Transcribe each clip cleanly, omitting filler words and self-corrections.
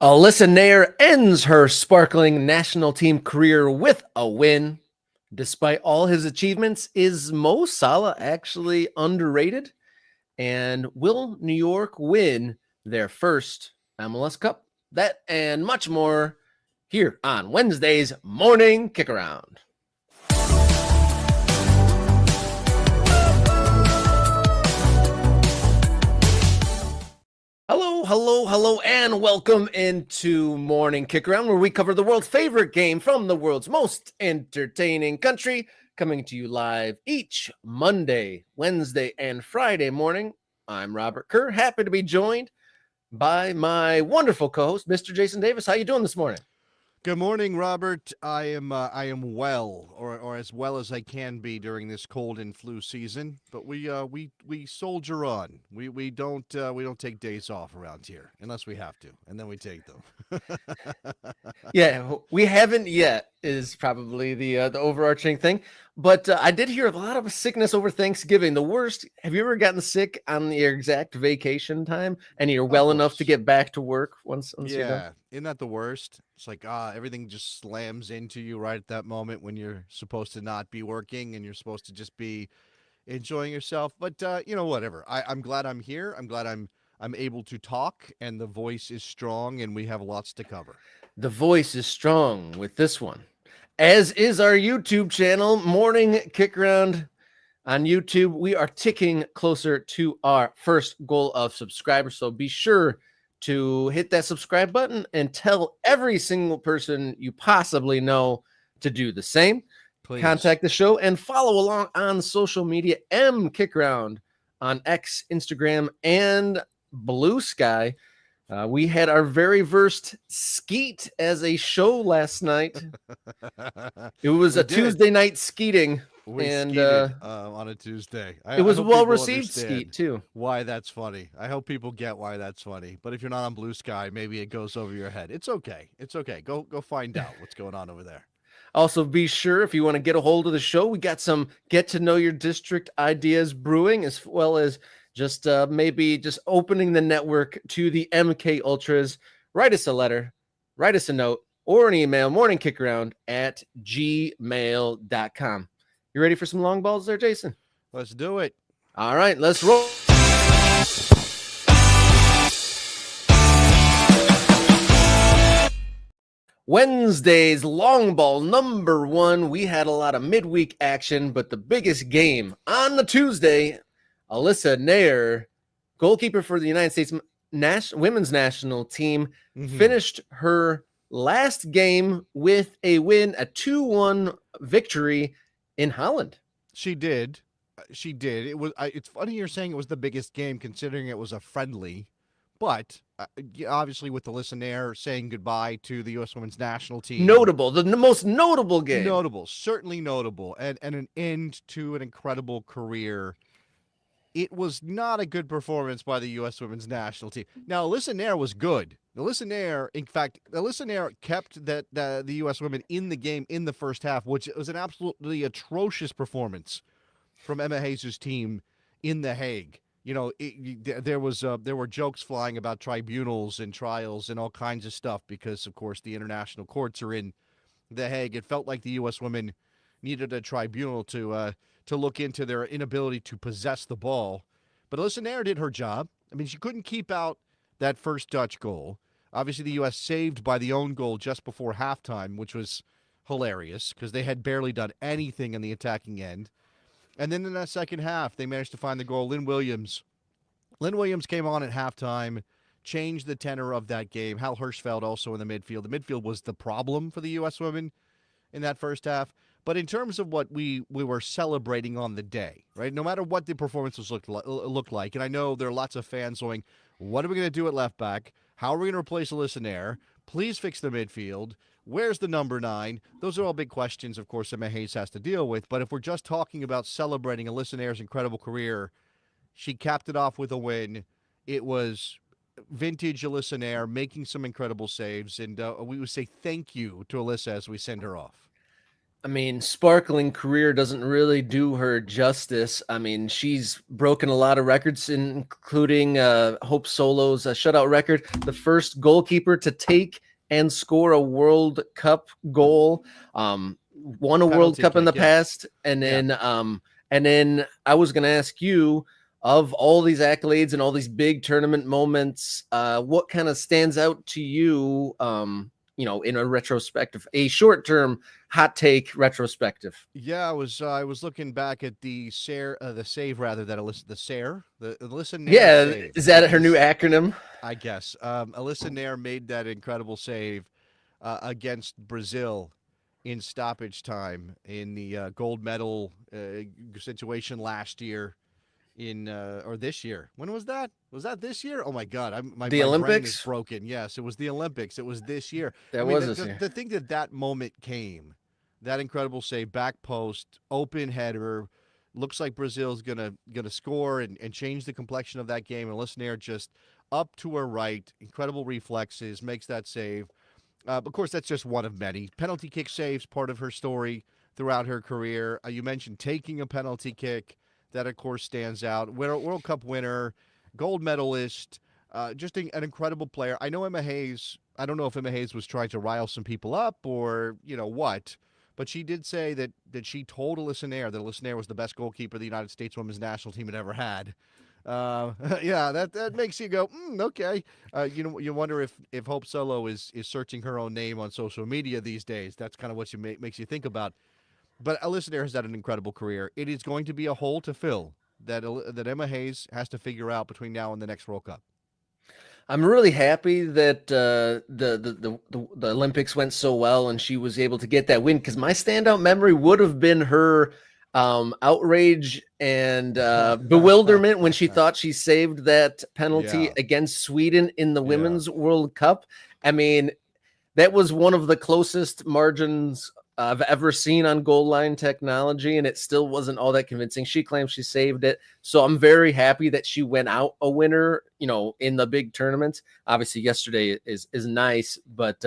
Alyssa Naeher ends her sparkling national team career with a win. Despite all his achievements, is Mo Salah actually underrated? And will New York win their first MLS Cup? That and much more here on Wednesday's Morning Kickaround. Hello, and welcome into Morning Kickaround, where we cover the world's favorite game from the world's most entertaining country, coming to you live each Monday, Wednesday, and Friday morning. I'm Robert Kerr, happy to be joined by my wonderful co-host, Mr. Jason Davis. How you doing this morning? Good morning, Robert. I am well, or as well as I can be during this cold and flu season. But we soldier on. We don't take days off around here unless we have to, and then we take them. Yeah, we haven't yet is probably the overarching thing. But I did hear a lot of sickness over Thanksgiving. The worst. Have you ever gotten sick on your exact vacation time, and you're Of well enough to course. get back to work once you're done? Yeah, isn't that the worst? It's like everything just slams into you right at that moment when you're supposed to not be working and you're supposed to just be enjoying yourself. But whatever. I'm glad I'm here. I'm glad I'm able to talk, and the voice is strong, and we have lots to cover. The voice is strong with this one, as is our YouTube channel, Morning Kick Round on YouTube. We are ticking closer to our first goal of subscribers, so be sure to hit that subscribe button and tell every single person you possibly know to do the same. Please. Contact the show and follow along on social media, Kickround on X, Instagram, and Blue Sky. We had our very first skeet as a show last night. It was We a did. Tuesday night skeeting, We and skeeted on a Tuesday. it I was a hope people well-received skeet understand too. why that's funny. I hope people get why that's funny. But if you're not on Blue Sky, maybe it goes over your head. It's okay. It's okay. Go find out what's going on over there. Also, be sure if you want to get a hold of the show, we got some get to know your district ideas brewing, as well as just maybe just opening the network to the MK Ultras. Write us a letter, write us a note, or an email, morningkickaround@gmail.com. You ready for some long balls there, Jason? Let's do it. All right, let's roll. Wednesday's long ball number one. We had a lot of midweek action, but the biggest game on the Tuesday, Alyssa Naeher, goalkeeper for the United States women's national team, finished her last game with a win, a 2-1 victory in Holland. She did. She did. It was. It's funny you're saying it was the biggest game, considering it was a friendly. But obviously, with the listener saying goodbye to the U.S. Women's National Team, Notable, the most notable game. notable, certainly notable, and an end to an incredible career. It was not a good performance by the U.S. Women's National Team. Now, Alyssa Naeher was good. Alyssa Naeher, in fact, Alyssa Naeher kept the U.S. women in the game in the first half, which was an absolutely atrocious performance from Emma Hayes' team in The Hague. You know, there were jokes flying about tribunals and trials and all kinds of stuff because, of course, the international courts are in The Hague. It felt like the U.S. women needed a tribunal to look into their inability to possess the ball. But Alyssa Naeher did her job. I mean, she couldn't keep out that first Dutch goal. Obviously, the U.S. saved by the own goal just before halftime, which was hilarious because they had barely done anything in the attacking end. And then in that second half, they managed to find the goal. Lynn Williams came on at halftime, changed the tenor of that game. Hal Hirschfeld also in the midfield. The midfield was the problem for the U.S. women in that first half. But in terms of what we were celebrating on the day, right? No matter what the performances looked like, and I know there are lots of fans going, what are we going to do at left back? How are we going to replace Alyssa Naeher? Please fix the midfield. Where's the number 9? Those are all big questions, of course, that Emma Hayes has to deal with. But if we're just talking about celebrating Alyssa Naeher's incredible career, she capped it off with a win. It was vintage Alyssa Naeher making some incredible saves. And we would say thank you to Alyssa as we send her off. I mean, sparkling career doesn't really do her justice. I mean, she's broken a lot of records, including Hope Solo's shutout record, the first goalkeeper to take and score a World Cup goal. Won a World Penalty Cup in kick, the yeah. past, Yeah. and then I was going to ask you, of all these accolades and all these big tournament moments, what kind of stands out to you? In a retrospective, a short term hot take retrospective. Yeah, I was looking back at the save rather that Alyssa Nair Yeah, save is that that her new was acronym? I guess Alyssa Nair made that incredible save against Brazil in stoppage time in the gold medal situation last year in or this year. When was that? Was that this year? Oh my God, The my brain is Olympics? broken. Yes, it was the Olympics. It was this year. I That mean, was this year. the thing that moment came, that incredible save, back post, open header. Looks like Brazil's gonna score and change the complexion of that game. And Listener just up to her right, incredible reflexes, makes that save. Of course, that's just one of many. Penalty kick saves, part of her story throughout her career. You mentioned taking a penalty kick. That, of course, stands out. World Cup winner, gold medalist, just an incredible player. I know Emma Hayes, I don't know if Emma Hayes was trying to rile some people up or, what, but she did say that she told Alyssa Naeher that Alyssa Naeher was the best goalkeeper the United States women's national team had ever had. Yeah, that makes you go, okay. You wonder if Hope Solo is searching her own name on social media these days. That's kind of what makes you think about. But Alyssa Naeher has had an incredible career. It is going to be a hole to fill that Emma Hayes has to figure out between now and the next World Cup. I'm really happy that the Olympics went so well and she was able to get that win, because my standout memory would have been her outrage and bewilderment when she thought she saved that penalty Yeah, against Sweden in the yeah, Women's World Cup. I mean, that was one of the closest margins I've ever seen on goal line technology, and it still wasn't all that convincing. She claims she saved it, so I'm very happy that she went out a winner. In the big tournaments. Obviously, yesterday is nice, but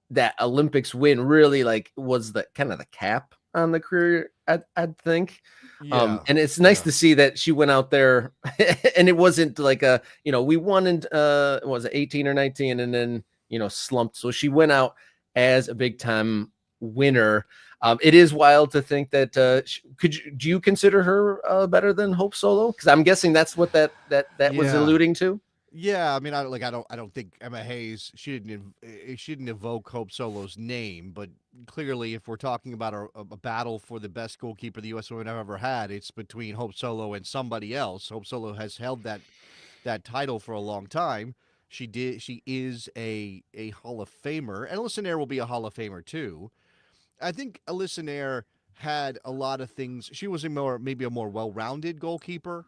that Olympics win really was the kind of the cap on the career. I'd think. yeah, And it's nice yeah, to see that she went out there and it wasn't like we won in was it 18 or 19 and then slumped. So she went out as a big time winner. It is wild to think that do you consider her better than Hope Solo? Because I'm guessing that's what that was yeah. alluding to. Yeah, I mean, I don't think Emma Hayes she didn't evoke Hope Solo's name, but clearly, if we're talking about a battle for the best goalkeeper the U.S. women have ever had, it's between Hope Solo and somebody else. Hope Solo has held that title for a long time. She is a Hall of Famer, and Alyssa Naeher will be a Hall of Famer too. I think Alyssa Naeher had a lot of things. She was maybe a more well-rounded goalkeeper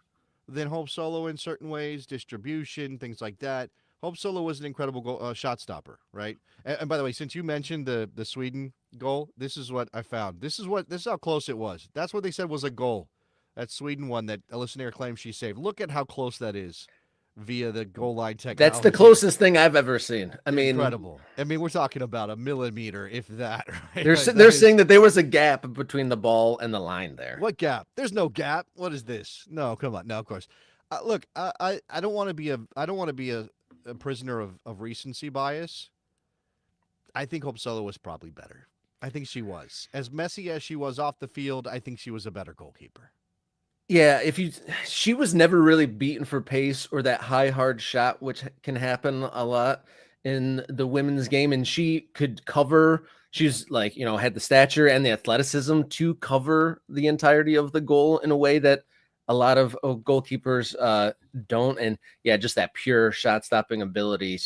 than Hope Solo in certain ways, distribution, things like that. Hope Solo was an incredible shot stopper, right? And by the way, since you mentioned the Sweden goal, this is what I found. This is how close it was. That's what they said was a goal. That Sweden one that Alyssa Naeher claims she saved. Look at how close that is via the goal line That's the technology. closest thing I've ever seen. I mean, Incredible. I mean, we're talking about a millimeter, if that. Right? they're That is saying that there was a gap between the ball and the line there. what gap? There's no gap. What is this? No, come on. No, of course. Look, I don't want to be a prisoner of recency bias. I think Hope Solo was probably better. I think she was as messy as she was off the field. I think she was a better goalkeeper. Yeah, she was never really beaten for pace or that high hard shot, which can happen a lot in the women's game. And she could cover. She's had the stature and the athleticism to cover the entirety of the goal in a way that a lot of goalkeepers don't. And yeah, just that pure shot stopping ability.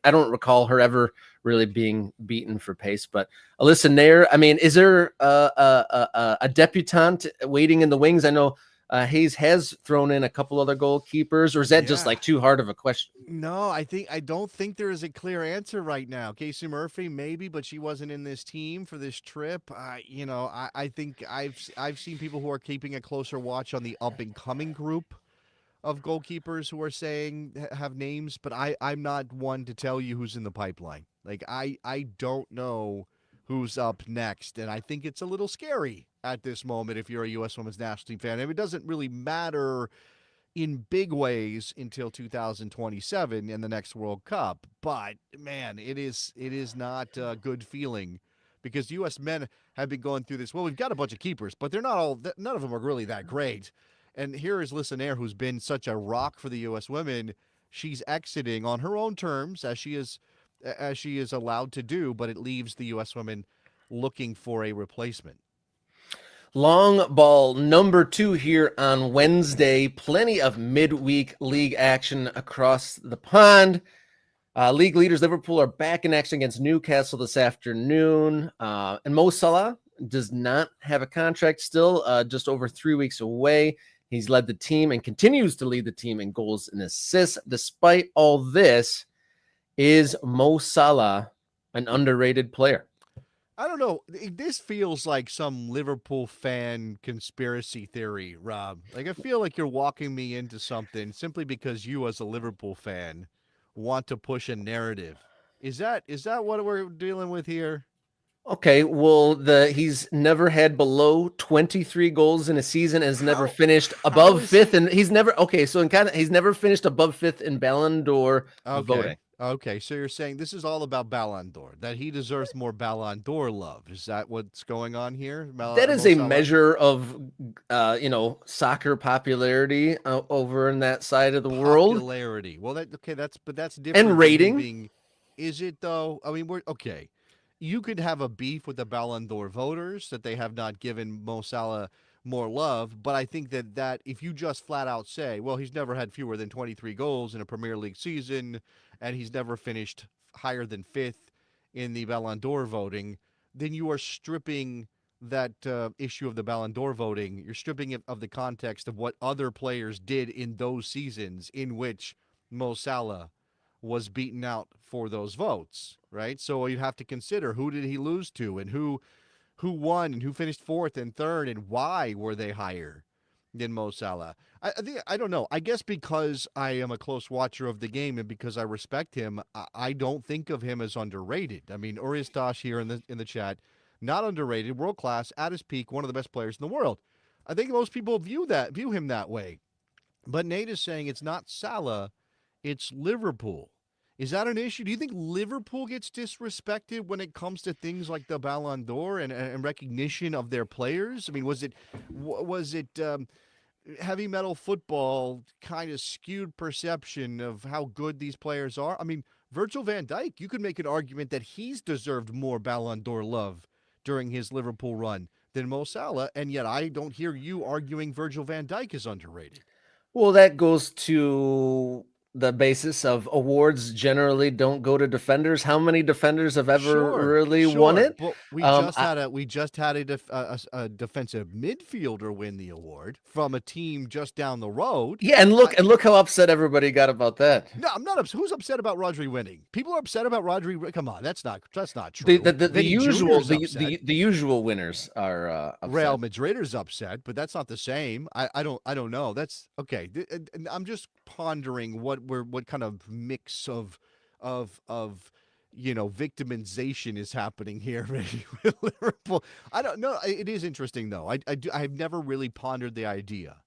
I don't recall her ever really being beaten for pace. But Alyssa Naeher, I mean, is there a debutante waiting in the wings? I know Hayes has thrown in a couple other goalkeepers, or is that just Yeah. like too hard of a question? No, I don't think there is a clear answer right now. Casey Murphy, maybe, but she wasn't in this team for this trip. I think I've seen people who are keeping a closer watch on the up and coming group of goalkeepers who are saying have names, but I'm not one to tell you who's in the pipeline. Like I don't know who's up next. And I think it's a little scary at this moment if you're a U.S. Women's National Team fan. It doesn't really matter in big ways until 2027 in the next World Cup. But man, it is not a good feeling because U.S. men have been going through this. Well, we've got a bunch of keepers, but they're not all. None of them are really that great. And here is Naeher, who's been such a rock for the U.S. women. She's exiting on her own terms, as she is allowed to do, but it leaves the U.S. women looking for a replacement. Long ball number 2 here on Wednesday. Plenty of midweek league action across the pond. League leaders Liverpool are back in action against Newcastle this afternoon. And Mo Salah does not have a contract still, just over 3 weeks away. He's led the team and continues to lead the team in goals and assists. Despite all this, is Mo Salah an underrated player? I don't know. This feels like some Liverpool fan conspiracy theory, Rob. Like I feel like you're walking me into something simply because you, as a Liverpool fan, want to push a narrative. Is that what we're dealing with here? Okay, well, he's never had below 23 goals in a season, and has never finished How above is fifth, he? and he's never finished above fifth in Ballon d'Or Okay. voting. Okay, so you're saying this is all about Ballon d'Or, that he deserves more Ballon d'Or love. Is that what's going on here, That is Mo a Salah? measure of, soccer popularity over in that side of the world, Popularity. Well, that's and different than him rating. being. Is it though? I mean, we're okay. You could have a beef with the Ballon d'Or voters that they have not given Mo Salah more love, but I think that if you just flat out say, well, he's never had fewer than 23 goals in a Premier League season, and he's never finished higher than fifth in the Ballon d'Or voting, then you are stripping that issue of the Ballon d'Or voting. You're stripping it of the context of what other players did in those seasons in which Mo Salah was beaten out for those votes, right? So you have to consider who did he lose to, and who won, and who finished fourth and third, and why were they higher than Mo Salah. I don't know. I guess because I am a close watcher of the game and because I respect him, I don't think of him as underrated. I mean, Uristash here in the chat, not underrated, world class, at his peak, one of the best players in the world. I think most people view him that way. But Nate is saying it's not Salah, it's Liverpool. Is that an issue? Do you think Liverpool gets disrespected when it comes to things like the Ballon d'Or and recognition of their players? I mean, was it heavy metal football kind of skewed perception of how good these players are? I mean, Virgil van Dijk, you could make an argument that he's deserved more Ballon d'Or love during his Liverpool run than Mo Salah, and yet I don't hear you arguing Virgil van Dijk is underrated. Well, that goes to the basis of awards generally don't go to defenders. How many defenders have ever Sure, really won sure. it? But I, we just had a defensive midfielder win the award from a team just down the road. yeah, and look how upset everybody got about that. No, I'm not upset. Who's upset about Rodri winning? People are upset about Rodri. Come on, that's not The true. the, the, the Vinny Jr. usual is upset. the usual winners are Real upset. Madrid is upset, but that's not the same. I don't know. That's okay. I'm just pondering what kind of mix of victimization is happening here maybe with Liverpool. I don't know. It is interesting though. I've never really pondered the idea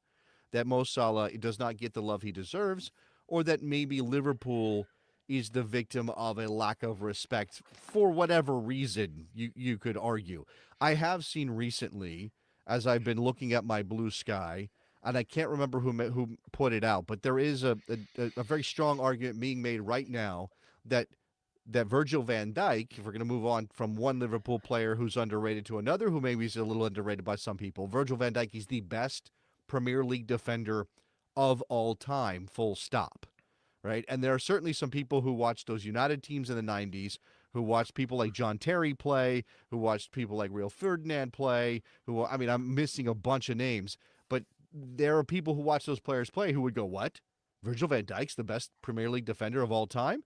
that Mo Salah does not get the love he deserves, or that maybe Liverpool is the victim of a lack of respect for whatever reason you could argue. I have seen recently, as I've been looking at my blue sky, and I can't remember who put it out, but there is a very strong argument being made right now that Virgil van Dijk, if we're going to move on from one Liverpool player who's underrated to another who maybe is a little underrated by some people, Virgil van Dijk is the best Premier League defender of all time, full stop. Right? And there are certainly some people who watched those United teams in the 90s, who watched people like John Terry play, who watched people like Rio Ferdinand play, I mean, I'm missing a bunch of names, but there are people who watch those players play who would go, what? Virgil van Dijk's the best Premier League defender of all time?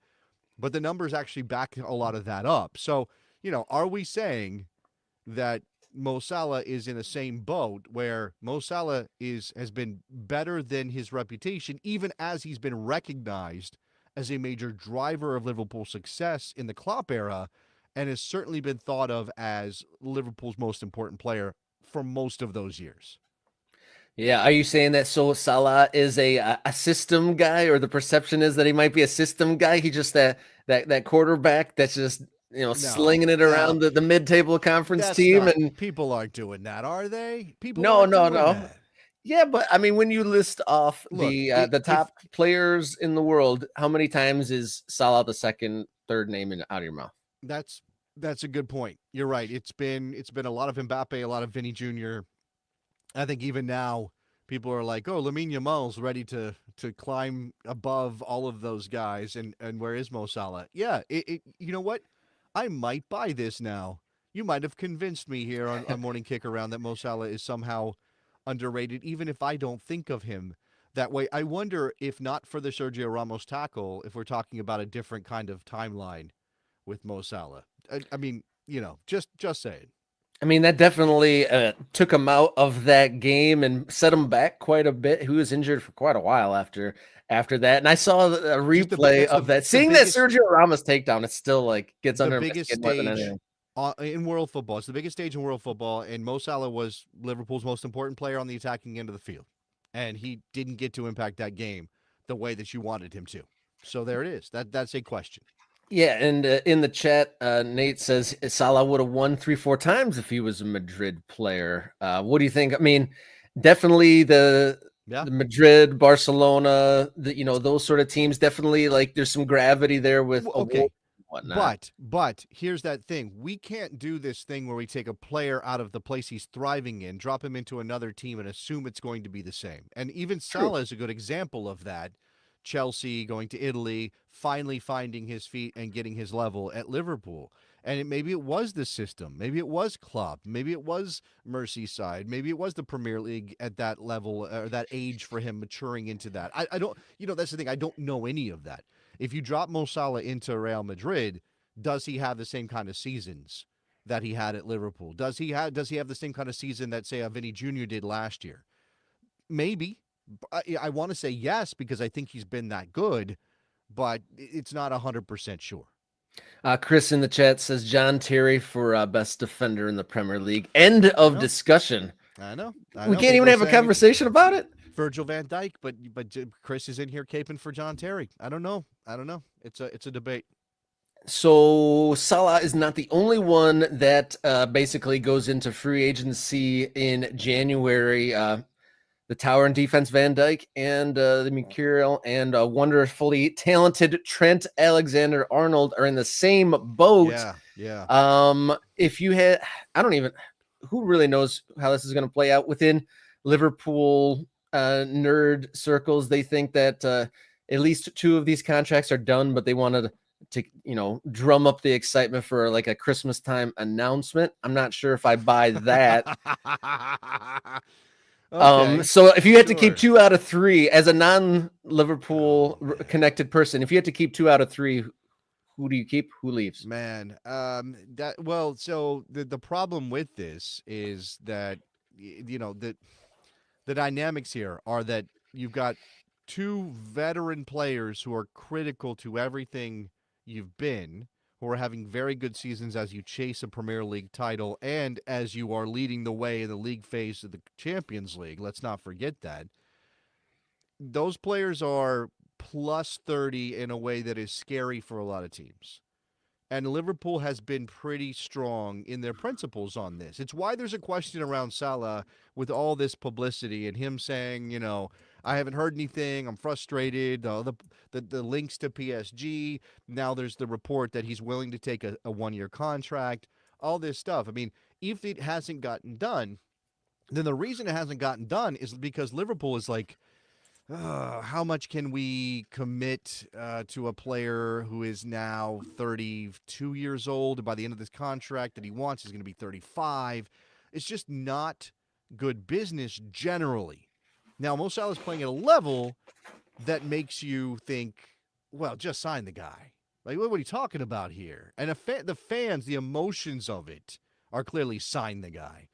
But the numbers actually back a lot of that up. So, are we saying that Mo Salah is in the same boat where Mo Salah has been better than his reputation, even as he's been recognized as a major driver of Liverpool's success in the Klopp era, and has certainly been thought of as Liverpool's most important player for most of those years. Yeah, are you saying that so Salah is a system guy, or the perception is that he might be a system guy? He just that quarterback that's just slinging No, it around the mid-table conference that's team, not. and People aren't doing that, are they? People no, aren't no, doing no. that. Yeah, but I mean, when you list off Look, the if top players in the world, how many times is Salah the second, third name out of your mouth? that's that's a good point. You're right. It's been a lot of Mbappe, a lot of Vinny Jr. I think even now people are like, "Oh, Lamine Yamal's ready to climb above all of those guys." And where is Mo Salah? Yeah, you know what? I might buy this now. You might have convinced me here on Morning Kick Around that Mo Salah is somehow underrated, even if I don't think of him that way. I wonder if not for the Sergio Ramos tackle, if we're talking about a different kind of timeline with Mo Salah. I mean, just saying. I mean, that definitely took him out of that game and set him back quite a bit. He was injured for quite a while after that, and I saw a Just replay that's of that. the Seeing that biggest Sergio Ramos takedown, it still like gets the under my biggest skin more than stage anything. in world football. It's the biggest stage in world football, and Mo Salah was Liverpool's most important player on the attacking end of the field, and he didn't get to impact that game the way that you wanted him to. So there it is. That's a question. Yeah, and in the chat, Nate says Salah would have won 3-4 times if he was a Madrid player. What do you think? I mean, definitely Yeah. the Madrid, Barcelona, those sort of teams. Definitely, like there's some gravity there with Okay. awards and whatnot. But here's that thing. We can't do this thing where we take a player out of the place he's thriving in, drop him into another team, and assume it's going to be the same. And even True. Salah is a good example of that. Chelsea going to Italy, finally finding his feet and getting his level at Liverpool. And maybe it was the system. Maybe it was Klopp. Maybe it was Merseyside. Maybe it was the Premier League at that level or that age for him maturing into that. I don't, that's the thing. I don't know any of that. If you drop Mo Salah into Real Madrid, does he have the same kind of seasons that he had at Liverpool? Does he have the same kind of season that say a Vinny Jr. did last year? Maybe. I want to say yes because I think he's been that good, but it's not 100% sure. Chris in the chat says John Terry for best defender in the Premier League. End I of know. discussion. I know. We can't People even are have a saying conversation about it. Virgil van Dijk, but Chris is in here caping for John Terry. I don't know. It's a debate. So Salah is not the only one that basically goes into free agency in January. The tower and defense Van Dyke and the Mercurial and wonderfully talented Trent Alexander-Arnold are in the same boat. Yeah. If you had, I don't even, who really knows how this is going to play out within Liverpool nerd circles? They think that at least two of these contracts are done, but they wanted to drum up the excitement for like a Christmas time announcement. I'm not sure if I buy that. Okay. So if you had to keep Sure. 2 out of 3 as a non-Liverpool connected person, if you had to keep 2 out of 3, who do you keep? Who leaves? Man, so the problem with this is that the dynamics here are that you've got two veteran players who are critical to everything you've been, who are having very good seasons as you chase a Premier League title and as you are leading the way in the league phase of the Champions League. Let's not forget that. Those players are plus 30 in a way that is scary for a lot of teams. And Liverpool has been pretty strong in their principles on this. It's why there's a question around Salah with all this publicity and him saying, I haven't heard anything. I'm frustrated. The links to PSG. Now there's the report that he's willing to take a 1-year contract. All this stuff. I mean, if it hasn't gotten done, then the reason it hasn't gotten done is because Liverpool is like, how much can we commit to a player who is now 32 years old? And by the end of this contract that he wants, he's going to be 35. It's just not good business generally. Now, Mo Salah is playing at a level that makes you think, well, just sign the guy. Like, what are you talking about here? And the fans, the emotions of it are clearly sign the guy.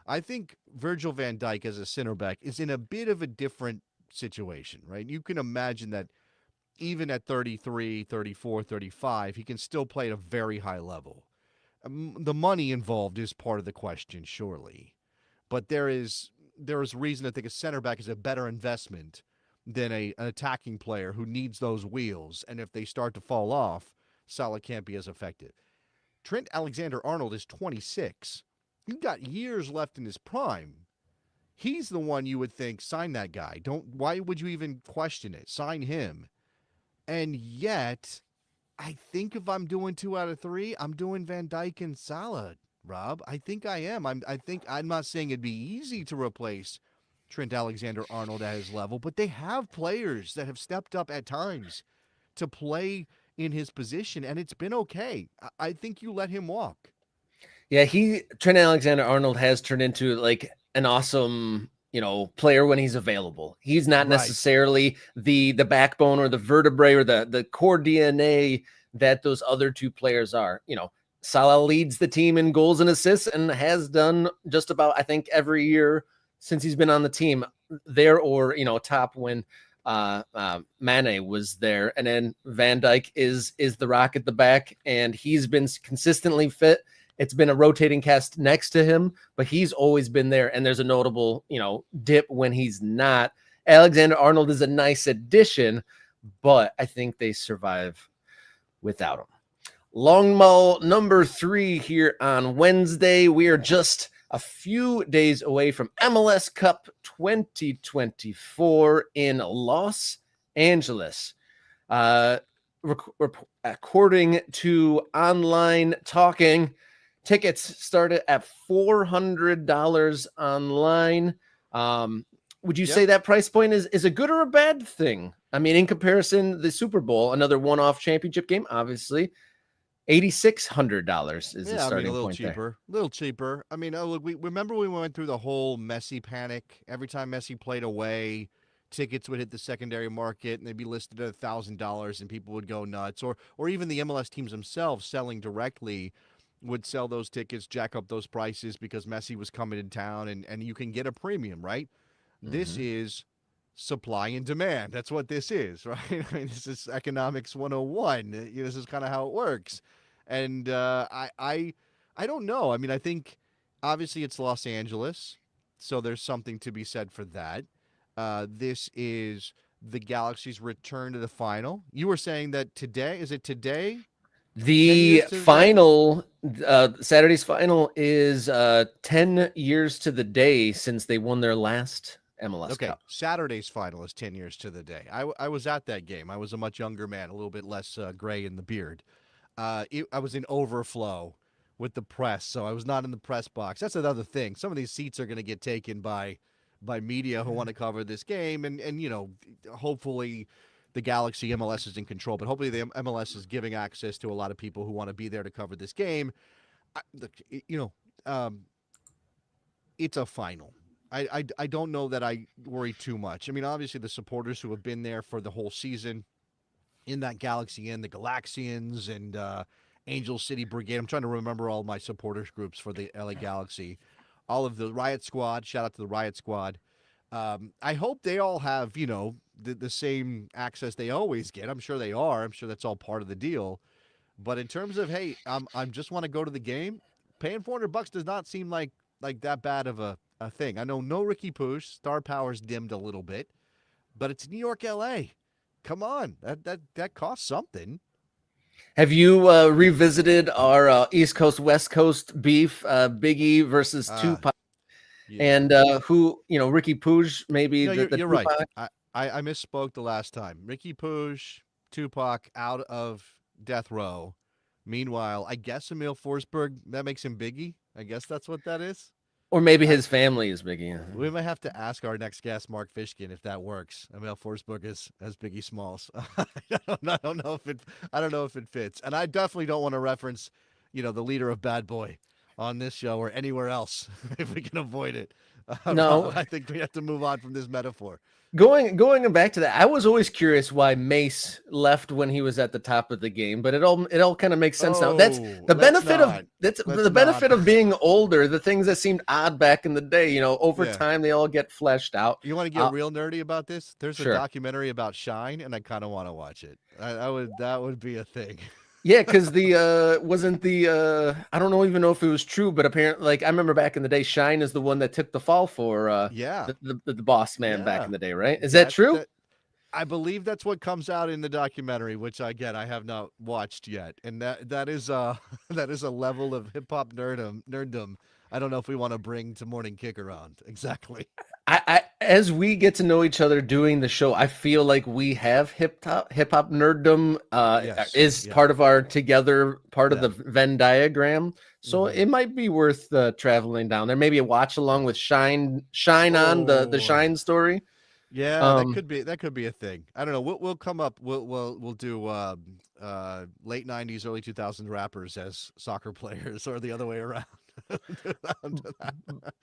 I think Virgil van Dijk as a center back is in a bit of a different situation, right? You can imagine that even at 33, 34, 35, he can still play at a very high level. The money involved is part of the question, surely, but there is reason to think a center back is a better investment than an attacking player who needs those wheels. And if they start to fall off, Salah can't be as effective. Trent Alexander-Arnold is 26. He's got years left in his prime. He's the one you would think, sign that guy. Why would you even question it? Sign him. And yet, I think if I'm doing 2 out of 3, I'm doing Van Dijk and Salah, Rob. I think I am. I'm not saying it'd be easy to replace Trent Alexander-Arnold at his level, but they have players that have stepped up at times to play in his position, and it's been okay. I think you let him walk. Yeah, Trent Alexander-Arnold has turned into like an awesome, player when he's available. He's not necessarily the backbone or the vertebrae or the core DNA that those other two players are. Salah leads the team in goals and assists and has done just about, I think, every year since he's been on the team there, or top when Mane was there. And then Van Dijk is the rock at the back, and he's been consistently fit. It's been a rotating cast next to him, but he's always been there. And there's a notable, dip when he's not. Alexander-Arnold is a nice addition, but I think they survive without him. Long ball number 3 here on Wednesday. We are just a few days away from MLS Cup 2024 in Los Angeles. According to Online Talking, tickets started at $400 online. Would you say that price point is a good or a bad thing? I mean, in comparison, the Super Bowl, another one-off championship game, obviously, $8,600 is the starting point there. A little cheaper. I mean, look, we remember we went through the whole Messi panic. Every time Messi played away, tickets would hit the secondary market and they'd be listed at $1,000 and people would go nuts. Or even the MLS teams themselves selling directly would sell those tickets, jack up those prices because Messi was coming in town, and you can get a premium, right? Mm-hmm. This is supply and demand. That's what this is, right? I mean, this is economics 101. This is kind of how it works. And I don't know. I mean, I think obviously it's Los Angeles, so there's something to be said for that. This is the Galaxy's return to the final. You were saying that today, is it today? The final, Saturday's final is 10 years to the day since they won their last MLS Cup. Saturday's final is 10 years to the day. I was at that game. I was a much younger man, a little bit less gray in the beard. I was in overflow with the press, so I was not in the press box. That's another thing. Some of these seats are going to get taken by media who want to cover this game, and hopefully the Galaxy MLS is in control, but hopefully the MLS is giving access to a lot of people who want to be there to cover this game. It's a final. I don't know that I worry too much. I mean, obviously the supporters who have been there for the whole season in that Galaxy Inn, the Galaxians and Angel City Brigade. I'm trying to remember all my supporters groups for the LA Galaxy. All of the Riot Squad. Shout out to the Riot Squad. I hope they all have, the same access they always get. I'm sure they are. I'm sure that's all part of the deal. But in terms of, hey, I just want to go to the game, paying $400 does not seem like that bad of a thing. I know no Ricky Puig. Star power's dimmed a little bit. But it's New York, LA. Come on. That costs something. Have you revisited our East Coast, West Coast beef, Big E versus Tupac? Yeah. And Ricky Puig, maybe the you're right. I misspoke the last time. Ricky Puig, Tupac out of death row. Meanwhile, I guess Emil Forsberg, that makes him Biggie. I guess that's what that is. Or maybe his family is Biggie. We might have to ask our next guest, Mark Fishkin, if that works. Emil Forsberg is as Biggie Smalls. I don't know if it fits. And I definitely don't want to reference, the leader of Bad Boy on this show or anywhere else if we can avoid it. No, I think we have to move on from this metaphor. Going back to that, I was always curious why Mace left when he was at the top of the game, but it all kind of makes sense now. That's the benefit of being older. The things that semed odd back in the day, over time they all get fleshed out. You want to get real nerdy about this? There's a documentary about Shine, and I kind of want to watch it. That would be a thing. Yeah, because the wasn't the I don't know even know if it was true, but apparently, like I remember back in the day, Shine is the one that took the fall for Yeah, the boss man back yeah. in the day, right? Is that That true? that I believe that's what comes out in the documentary, which again I have not watched yet, and that is that is a level of hip hop nerddom. I don't know if we want to bring to morning kick around exactly. I as we get to know each other doing the show, I feel like we have hip hop nerddom Yes, is yeah, part of our together part of yeah. the Venn diagram. So Hmm. it might be worth traveling down there. Maybe a watch along with Shine on the Oh, Shine story. yeah, Um, that could be a thing. I don't know. We'll come up. We'll do late '90s, early 2000s rappers as soccer players, or the other way around.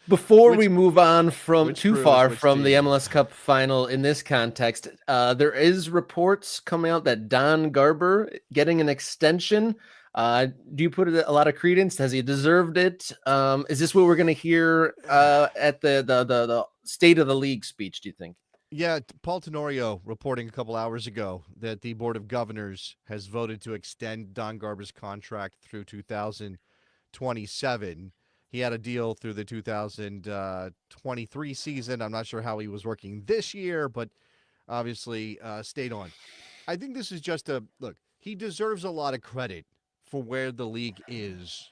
Before we which move on from which too crews, far which from the teams? MLS Cup final in this context, there is reports coming out that Don Garber getting an extension. Do you put a lot of credence? Has he deserved it? Is this what we're going to hear at the State of the League speech? Do you think? Yeah, Paul Tenorio reporting a couple hours ago that the Board of Governors has voted to extend Don Garber's contract through 2027. He had a deal through the 2023 season. I'm not sure how he was working this year, but obviously stayed on. I think this is just a look. He deserves a lot of credit for where the league is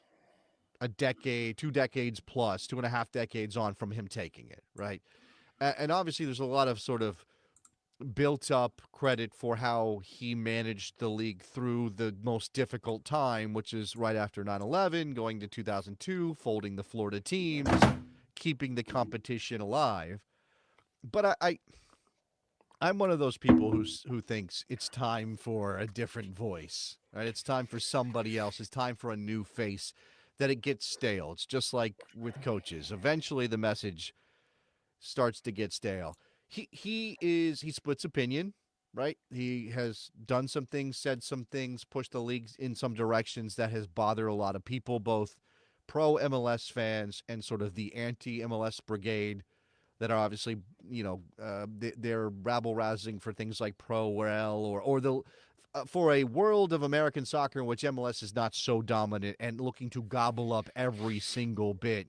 a decade, 2 decades plus, 2.5 decades on from him taking it, right? And obviously, there's a lot of sort of built up credit for how he managed the league through the most difficult time, which is right after 9/11, going to 2002, folding the Florida teams, keeping the competition alive. But I'm one of those people who thinks it's time for a different voice, right? It's time for somebody else. It's time for a new face. That it gets stale. It's just like with coaches. Eventually, the message starts to get stale. He splits opinion, right? He has done some things, said some things, pushed the league in some directions that has bothered a lot of people, both pro MLS fans and sort of the anti MLS brigade that are obviously, they're rabble rousing for things like pro rel or the for a world of American soccer in which MLS is not so dominant and looking to gobble up every single bit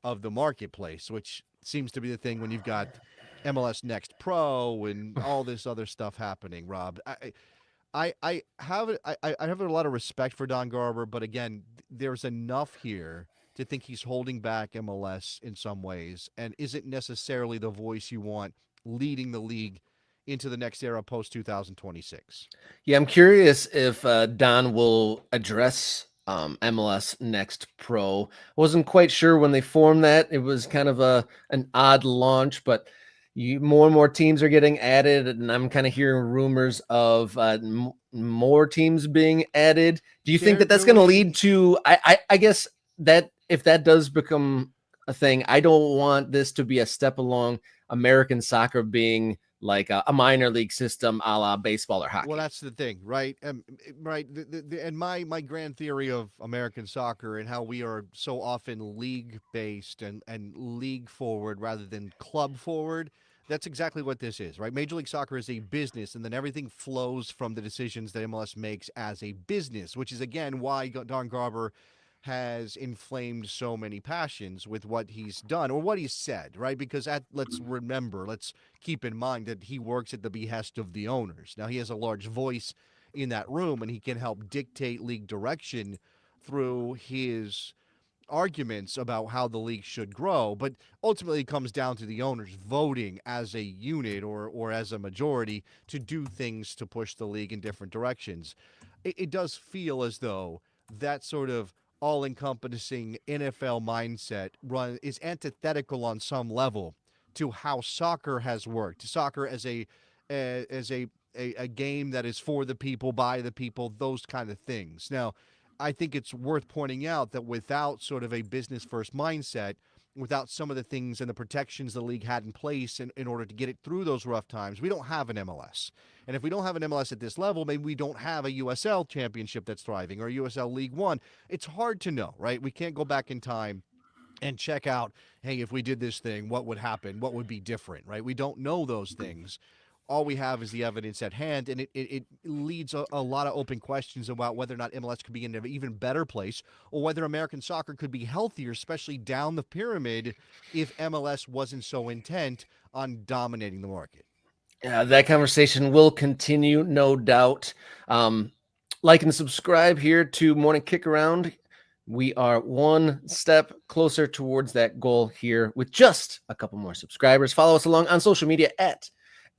of the marketplace, which seems to be the thing when you've got MLS Next Pro and all this other stuff happening. Rob, I have a lot of respect for Don Garber, but again, there's enough here to think he's holding back MLS in some ways, and isn't necessarily the voice you want leading the league into the next era post 2026. Yeah, I'm curious if Don will address MLS Next Pro. Wasn't quite sure when they formed that. It was kind of an odd launch, but more and more teams are getting added, and I'm kind of hearing rumors of more teams being added. Do you think They're that that's going to doing lead to? I guess that if that does become a thing, I don't want this to be a step along American soccer being like a minor league system a la baseball or Well, hockey. that's the thing, right? Right. And my grand theory of American soccer and how we are so often league based and league forward rather than club forward. That's exactly what this is, right? Major League Soccer is a business, and then everything flows from the decisions that MLS makes as a business, which is again why Don Garber has inflamed so many passions with what he's done or what he's said, right? Because let's keep in mind that he works at the behest of the owners. Now, he has a large voice in that room and he can help dictate league direction through his arguments about how the league should grow, but ultimately it comes down to the owners voting as a unit or as a majority to do things to push the league in different directions. It does feel as though that sort of all-encompassing NFL mindset is antithetical on some level to how soccer has worked. Soccer as a game that is for the people, by the people, those kind of things. Now, I think it's worth pointing out that without sort of a business first mindset, without some of the things and the protections the league had in place in order to get it through those rough times, we don't have an MLS. And if we don't have an MLS at this level, maybe we don't have a USL championship that's thriving or a USL League One. It's hard to know, right? We can't go back in time and check out, hey, if we did this thing, what would happen? What would be different, right? We don't know those things. all we have is the evidence at hand, and it leads a lot of open questions about whether or not MLS could be in an even better place, or whether American soccer could be healthier, especially down the pyramid, if MLS wasn't so intent on dominating the market. Yeah, that conversation will continue, no doubt. Like and subscribe here to Morning Kick Around. We are one step closer towards that goal here with just a couple more subscribers. Follow us along on social media at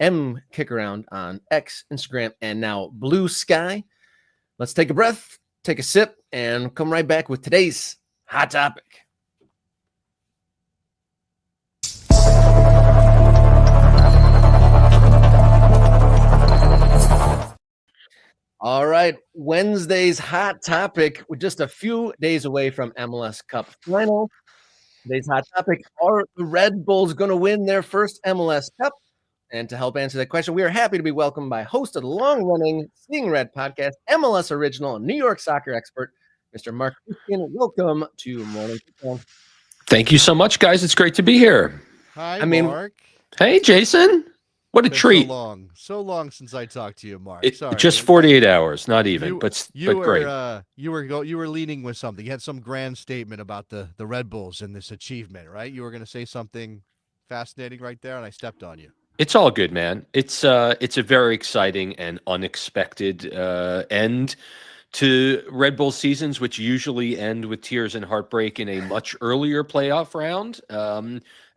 MKickaround on X, Instagram, and now Blue Sky. Let's take a breath, take a sip, and come right back with today's hot topic. All right, Wednesday's hot topic. We're just a few days away from MLS Cup final. Today's hot topic: are the Red Bulls going to win their first MLS Cup? And to help answer that question, we are happy to be welcomed by host of the long-running Seeing Red podcast, MLS original, New York soccer expert, Mr. Mark Fishkin. Welcome to Morning Kick. Thank you so much, guys. It's great to be here. Hi, Mark. Hey, Jason. What a treat. So long since I talked to you, Mark. Sorry. Just 48 hours, not even, but great. You were leading with something. You had some grand statement about the Red Bulls and this achievement, right? You were going to say something fascinating right there, and I stepped on you. It's all good, man. It's a very exciting and unexpected end to Red Bull seasons, which usually end with tears and heartbreak in a much earlier playoff round,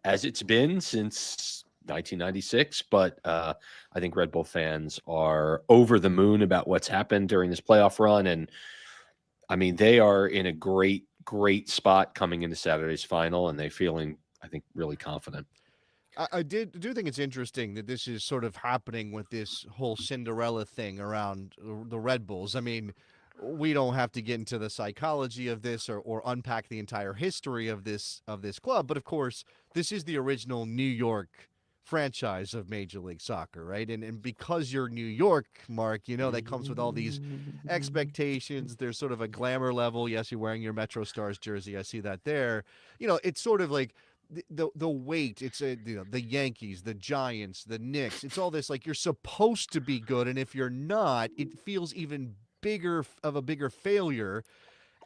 as it's been since 1996. But I think Red Bull fans are over the moon about what's happened during this playoff run. And I mean, they are in a great spot coming into Saturday's final, and they're feeling, I think, really confident. I do think it's interesting that this is sort of happening with this whole Cinderella thing around the Red Bulls. I mean, we don't have to get into the psychology of this or unpack the entire history of this club, but of course, this is the original New York franchise of Major League Soccer, right? And because you're New York, Mark, that comes with all these expectations. There's sort of a glamour level. Yes, you're wearing your Metro Stars jersey. I see that there. It's sort of like the weight. It's the Yankees, the Giants, the Knicks. It's all this, like, you're supposed to be good, and if you're not, it feels even bigger failure.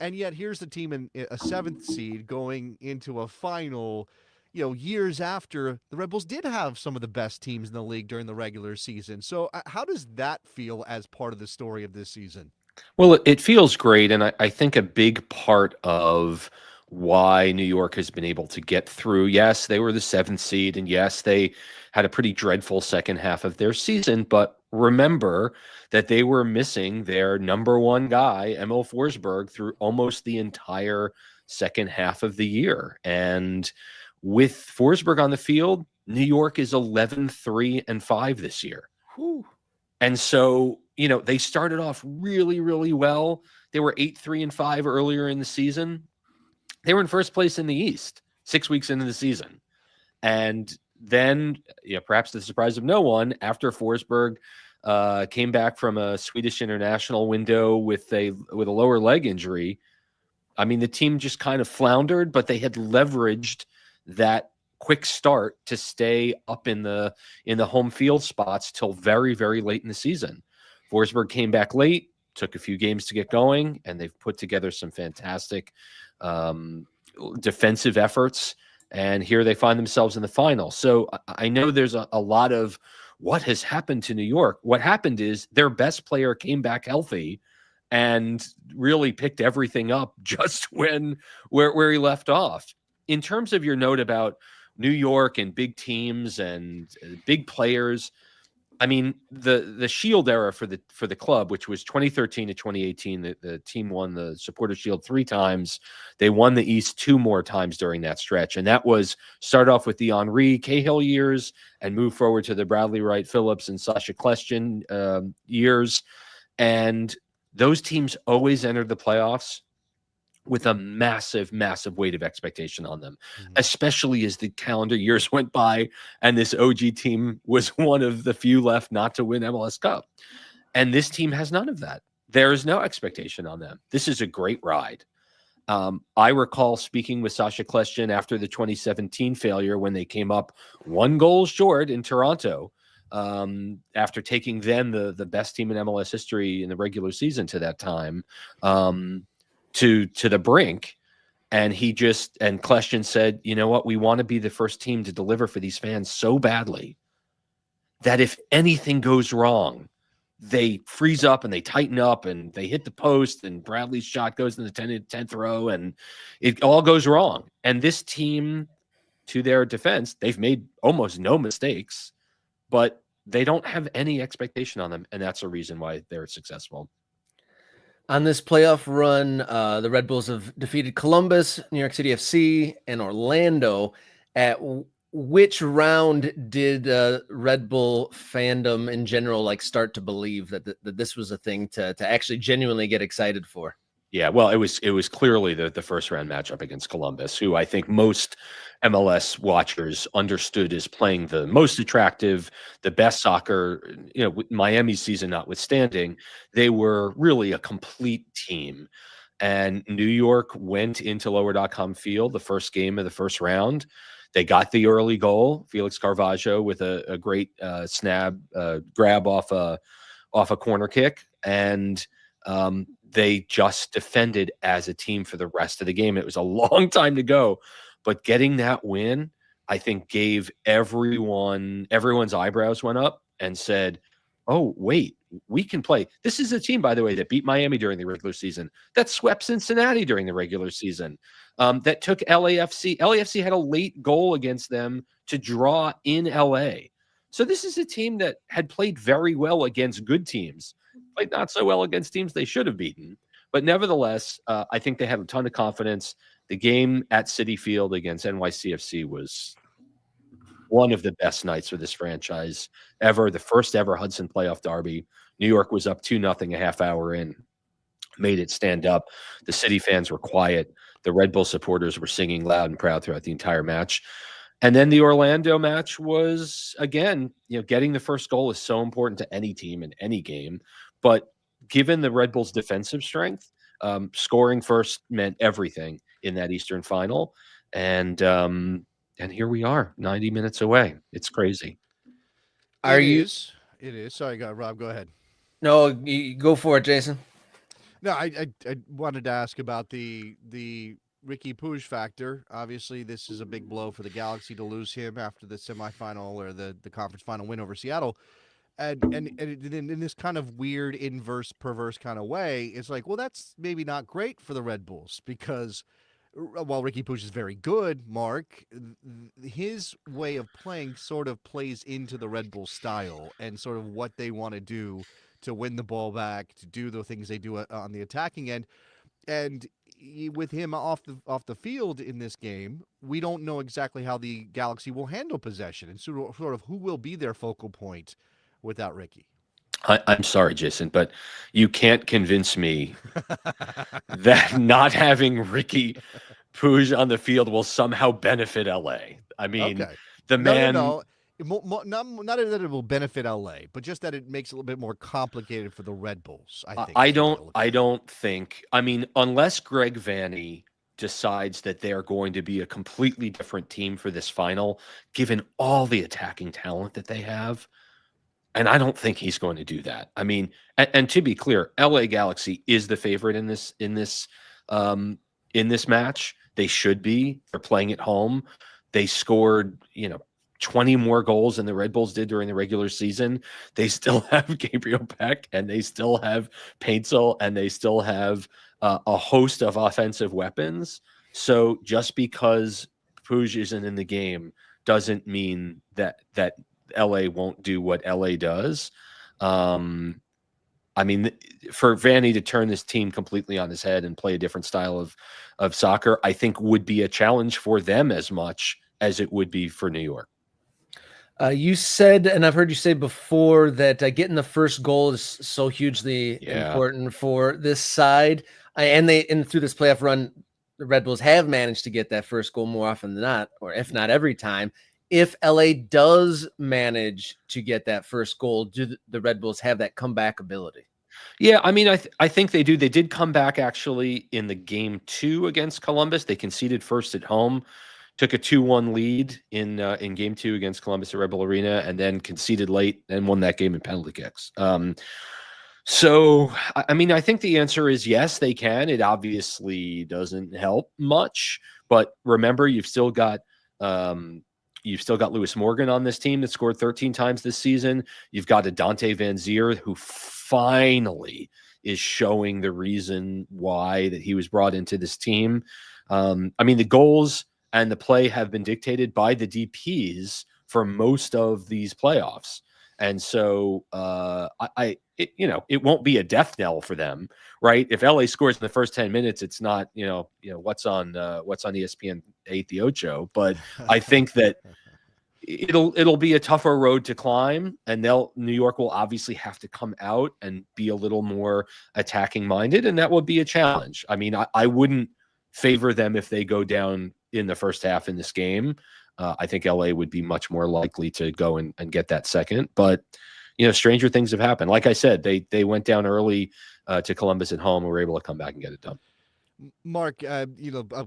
And yet here's the team in a 7th seed going into a final, years after the Red Bulls did have some of the best teams in the league during the regular season. So how does that feel as part of the story of this season? Well, it feels great, and I think a big part of why New York has been able to get through. Yes, they were the 7th seed, and yes, they had a pretty dreadful second half of their season, but remember that they were missing their number one guy, Emil Forsberg, through almost the entire second half of the year. And with Forsberg on the field, New York is 11-3-5 this year. Whew. And so, they started off really, really well. They were 8-3-5 earlier in the season. They were in first place in the East 6 weeks into the season. And then, perhaps to the surprise of no one, after Forsberg came back from a Swedish international window with a lower leg injury, I mean, the team just kind of floundered, but they had leveraged that quick start to stay up in the home field spots till very, very late in the season. Forsberg came back late, took a few games to get going, and they've put together some fantastic defensive efforts, and here they find themselves in the final. So I know there's a lot of what has happened to New York. What happened is their best player came back healthy and really picked everything up just where he left off. In terms of your note about New York and big teams and big players, I mean, the Shield era for the club, which was 2013 to 2018, the team won the Supporters Shield 3 times. They won the East 2 more times during that stretch, and that was start off with the Henri Cahill years and move forward to the Bradley Wright Phillips and Sasha Kljestan years. And those teams always entered the playoffs with a massive, massive weight of expectation on them, especially as the calendar years went by and this OG team was one of the few left not to win MLS Cup. And this team has none of that. There is no expectation on them. This is a great ride. I recall speaking with Sasha Kljestan after the 2017 failure when they came up 1 goal short in Toronto after taking them, the best team in MLS history in the regular season to that time, to the brink. And Kleshtin said, you know what, we want to be the first team to deliver for these fans so badly that if anything goes wrong, they freeze up and they tighten up and they hit the post and Bradley's shot goes in the 10th row and it all goes wrong. And this team, to their defense, they've made almost no mistakes, but they don't have any expectation on them. And that's the reason why they're successful. On this playoff run, the Red Bulls have defeated Columbus, New York City FC, and Orlando. At which round did Red Bull fandom in general start to believe that this was a thing to actually genuinely get excited for? Yeah, well, it was clearly the first round matchup against Columbus, who I think most MLS watchers understood as playing the most attractive, the best soccer. Miami's season notwithstanding, they were really a complete team. And New York went into Lower.com Field the first game of the first round. They got the early goal, Felix Carvalho with a great grab off a corner kick, and they just defended as a team for the rest of the game. It was a long time to go, but getting that win, I think, gave everyone's eyebrows went up and said, oh, wait, we can play. This is a team, by the way, that beat Miami during the regular season, that swept Cincinnati during the regular season, that took LAFC. LAFC had a late goal against them to draw in LA. So this is a team that had played very well against good teams, played not so well against teams they should have beaten. But nevertheless, I think they have a ton of confidence. The game at Citi Field against NYCFC was one of the best nights for this franchise ever. The first ever Hudson playoff derby. New York was up 2-0 a half hour in, made it stand up. The City fans were quiet. The Red Bull supporters were singing loud and proud throughout the entire match. And then the Orlando match was, again, getting the first goal is so important to any team in any game. But given the Red Bulls' defensive strength, scoring first meant everything in that Eastern final. And here we are, 90 minutes away. It's crazy. It is. Sorry, Rob, go ahead. No, you go for it, Jason. No, I wanted to ask about the Ricky Puig factor. Obviously, this is a big blow for the Galaxy to lose him after the semifinal or the conference final win over Seattle. And in this kind of weird, inverse, perverse kind of way, it's like, well, that's maybe not great for the Red Bulls because while Ricky Puig is very good, Mark, his way of playing sort of plays into the Red Bull style and sort of what they want to do to win the ball back, to do the things they do on the attacking end. And with him off the field in this game, we don't know exactly how the Galaxy will handle possession and sort of who will be their focal point without Ricky. I'm sorry, Jason, but you can't convince me that not having Ricky Puig on the field will somehow benefit LA. I mean, okay. the man. No. Not that it will benefit LA, but just that it makes it a little bit more complicated for the Red Bulls. I think. I don't think. I mean, unless Greg Vanney decides that they are going to be a completely different team for this final, given all the attacking talent that they have. And I don't think he's going to do that. I mean, and to be clear, LA Galaxy is the favorite in this match. They should be. They're playing at home. They scored, 20 more goals than the Red Bulls did during the regular season. They still have Gabriel Peck, and they still have Paintzel, and they still have a host of offensive weapons. So just because Puig isn't in the game doesn't mean that LA won't do what LA does. I mean, for Vanney to turn this team completely on his head and play a different style of soccer, I think would be a challenge for them as much as it would be for New York. You said, and I've heard you say before, that getting the first goal is so hugely important for this side. And through this playoff run, the Red Bulls have managed to get that first goal more often than not, or if not every time. If LA does manage to get that first goal, do the Red Bulls have that comeback ability? Yeah, I mean, I think they do. They did come back actually in the game 2 against Columbus. They conceded first at home. took a 2-1 lead in game 2 against Columbus at Red Bull Arena, and then conceded late and won that game in penalty kicks. So, I mean, I think the answer is yes, they can. It obviously doesn't help much, but remember, you've still got Lewis Morgan on this team that scored 13 times this season. You've got a Dante Van Zier who finally is showing the reason why that he was brought into this team. I mean, the goals and the play have been dictated by the DPs for most of these playoffs. And so it won't be a death knell for them, right? If LA scores in the first 10 minutes, it's not, what's on ESPN 8 the Ocho. But I think that it'll be a tougher road to climb, and New York will obviously have to come out and be a little more attacking minded, and that would be a challenge. I mean, I wouldn't favor them if they go down in the first half in this game. I think LA would be much more likely to go and get that second. But, stranger things have happened. Like I said, they went down early to Columbus at home and were able to come back and get it done. Mark, a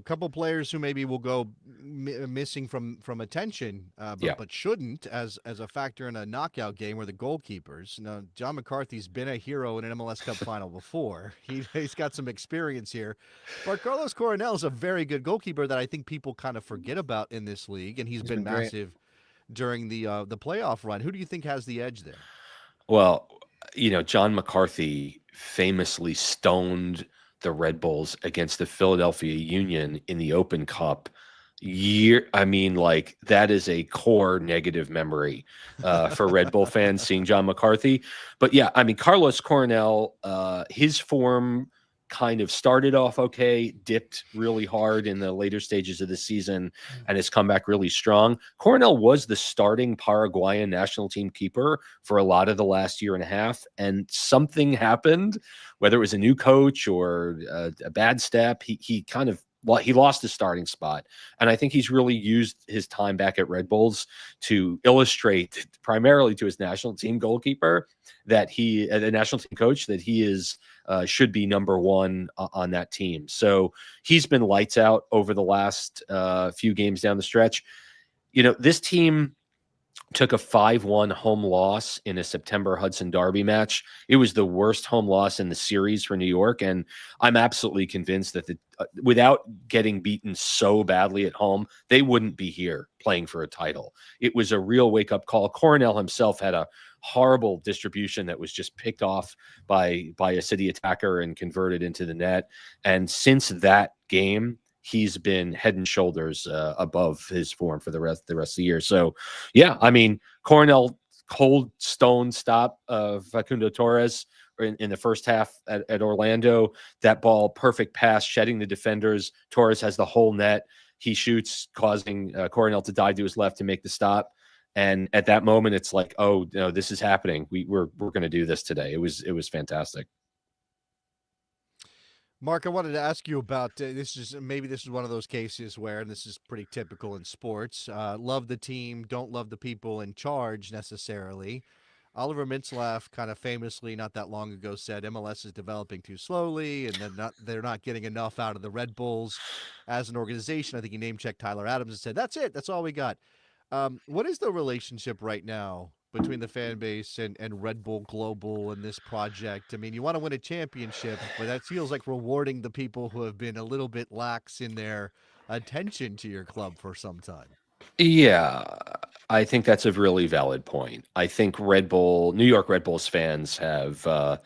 couple players who maybe will go missing from attention, but shouldn't as a factor in a knockout game, were the goalkeepers. Now, John McCarthy's been a hero in an MLS Cup final before. He's got some experience here. But Carlos Coronel is a very good goalkeeper that I think people kind of forget about in this league, and he's been massive during the playoff run. Who do you think has the edge there? Well, John McCarthy famously stoned the Red Bulls against the Philadelphia Union in the Open Cup. That is a core negative memory for Red Bull fans seeing John McCarthy. But yeah, I mean, Carlos Coronel, his form kind of started off okay, dipped really hard in the later stages of the season, and has come back really strong. Coronel was the starting Paraguayan national team keeper for a lot of the last year and a half, and something happened, whether it was a new coach or a bad step. He lost his starting spot. And I think he's really used his time back at Red Bulls to illustrate primarily to his national team goalkeeper that the national team coach, that he is should be number one on that team. So he's been lights out over the last few games down the stretch. This team took a 5-1 home loss in a September Hudson Derby match. It was the worst home loss in the series for New York, and I'm absolutely convinced that without getting beaten so badly at home, they wouldn't be here playing for a title. It was a real wake-up call. Coronel himself had a horrible distribution that was just picked off by a City attacker and converted into the net. And since that game, he's been head and shoulders above his form for the rest of the year. So, yeah, I mean, Coronel cold stone stop of Facundo Torres in the first half at Orlando. That ball, perfect pass, shedding the defenders. Torres has the whole net. He shoots, causing Coronel to dive to his left to make the stop. And at that moment, it's like, oh, no, this is happening. We're going to do this today. It was fantastic. Mark, I wanted to ask you about this is one of those cases where, and this is pretty typical in sports, love the team, don't love the people in charge necessarily. Oliver Mintzlaff kind of famously not that long ago said MLS is developing too slowly, and they're not getting enough out of the Red Bulls as an organization. I think he name-checked Tyler Adams and said, that's it, that's all we got. What is the relationship right now between the fan base and Red Bull Global and this project? I mean, you want to win a championship, but that feels like rewarding the people who have been a little bit lax in their attention to your club for some time. Yeah, I think that's a really valid point. I think New York Red Bulls fans have a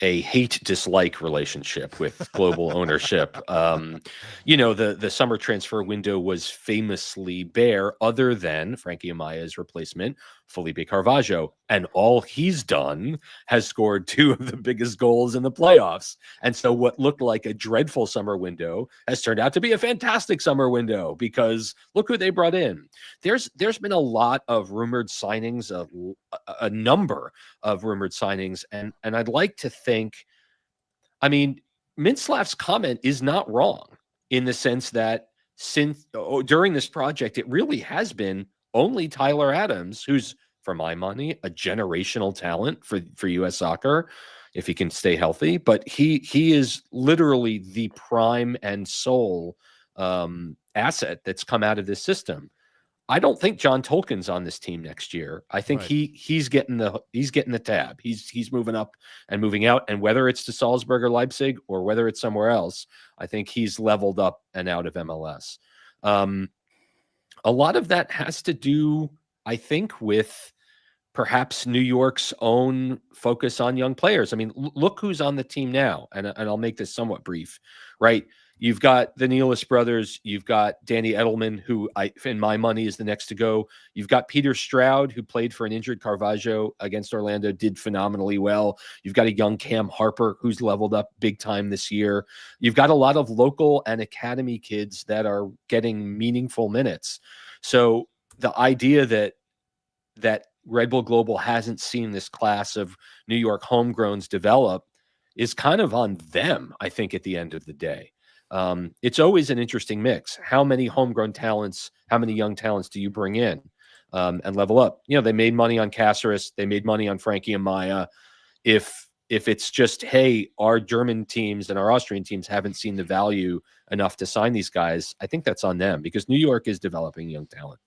hate-dislike relationship with global ownership. The summer transfer window was famously bare, other than Frankie Amaya's replacement, Felipe Carvalho. And all he's done has scored 2 of the biggest goals in the playoffs. And so what looked like a dreadful summer window has turned out to be a fantastic summer window, because look who they brought in. There's been a lot of rumored signings, a number of rumored signings. And I'd like to think, I mean, Mintzlaff's comment is not wrong in the sense that during this project, it really has been only Tyler Adams, who's, for my money, a generational talent for U.S. soccer, if he can stay healthy. But he is literally the prime and sole asset that's come out of this system. I don't think John Tolkien's on this team next year. I think he's getting the tab. He's moving up and moving out. And whether it's to Salzburg or Leipzig or whether it's somewhere else, I think he's leveled up and out of MLS. A lot of that has to do, I think, with perhaps New York's own focus on young players. I mean, look who's on the team now, and I'll make this somewhat brief, right? You've got the Nealis brothers. You've got Danny Edelman, who in my money is the next to go. You've got Peter Stroud, who played for an injured Caravaggio against Orlando, did phenomenally well. You've got a young Cam Harper, who's leveled up big time this year. You've got a lot of local and academy kids that are getting meaningful minutes. So the idea that Red Bull Global hasn't seen this class of New York homegrowns develop is kind of on them, I think, at the end of the day. It's always an interesting mix. How many homegrown talents, how many young talents do you bring in and level up? You know, they made money on Caceres. They made money on Frankie and Maya. If it's just, hey, our German teams and our Austrian teams haven't seen the value enough to sign these guys, I think that's on them because New York is developing young talent.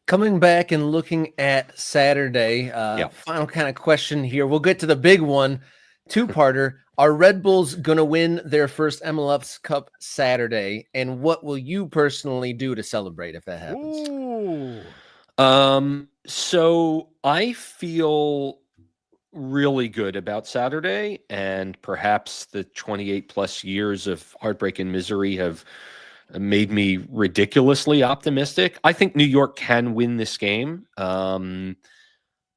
Coming back and looking at Saturday, final kind of question here. We'll get to the big one, two-parter. Are Red Bulls going to win their first MLS Cup Saturday? And what will you personally do to celebrate if that happens? Ooh. So I feel really good about Saturday, and perhaps the 28 plus years of heartbreak and misery have made me ridiculously optimistic. I think New York can win this game.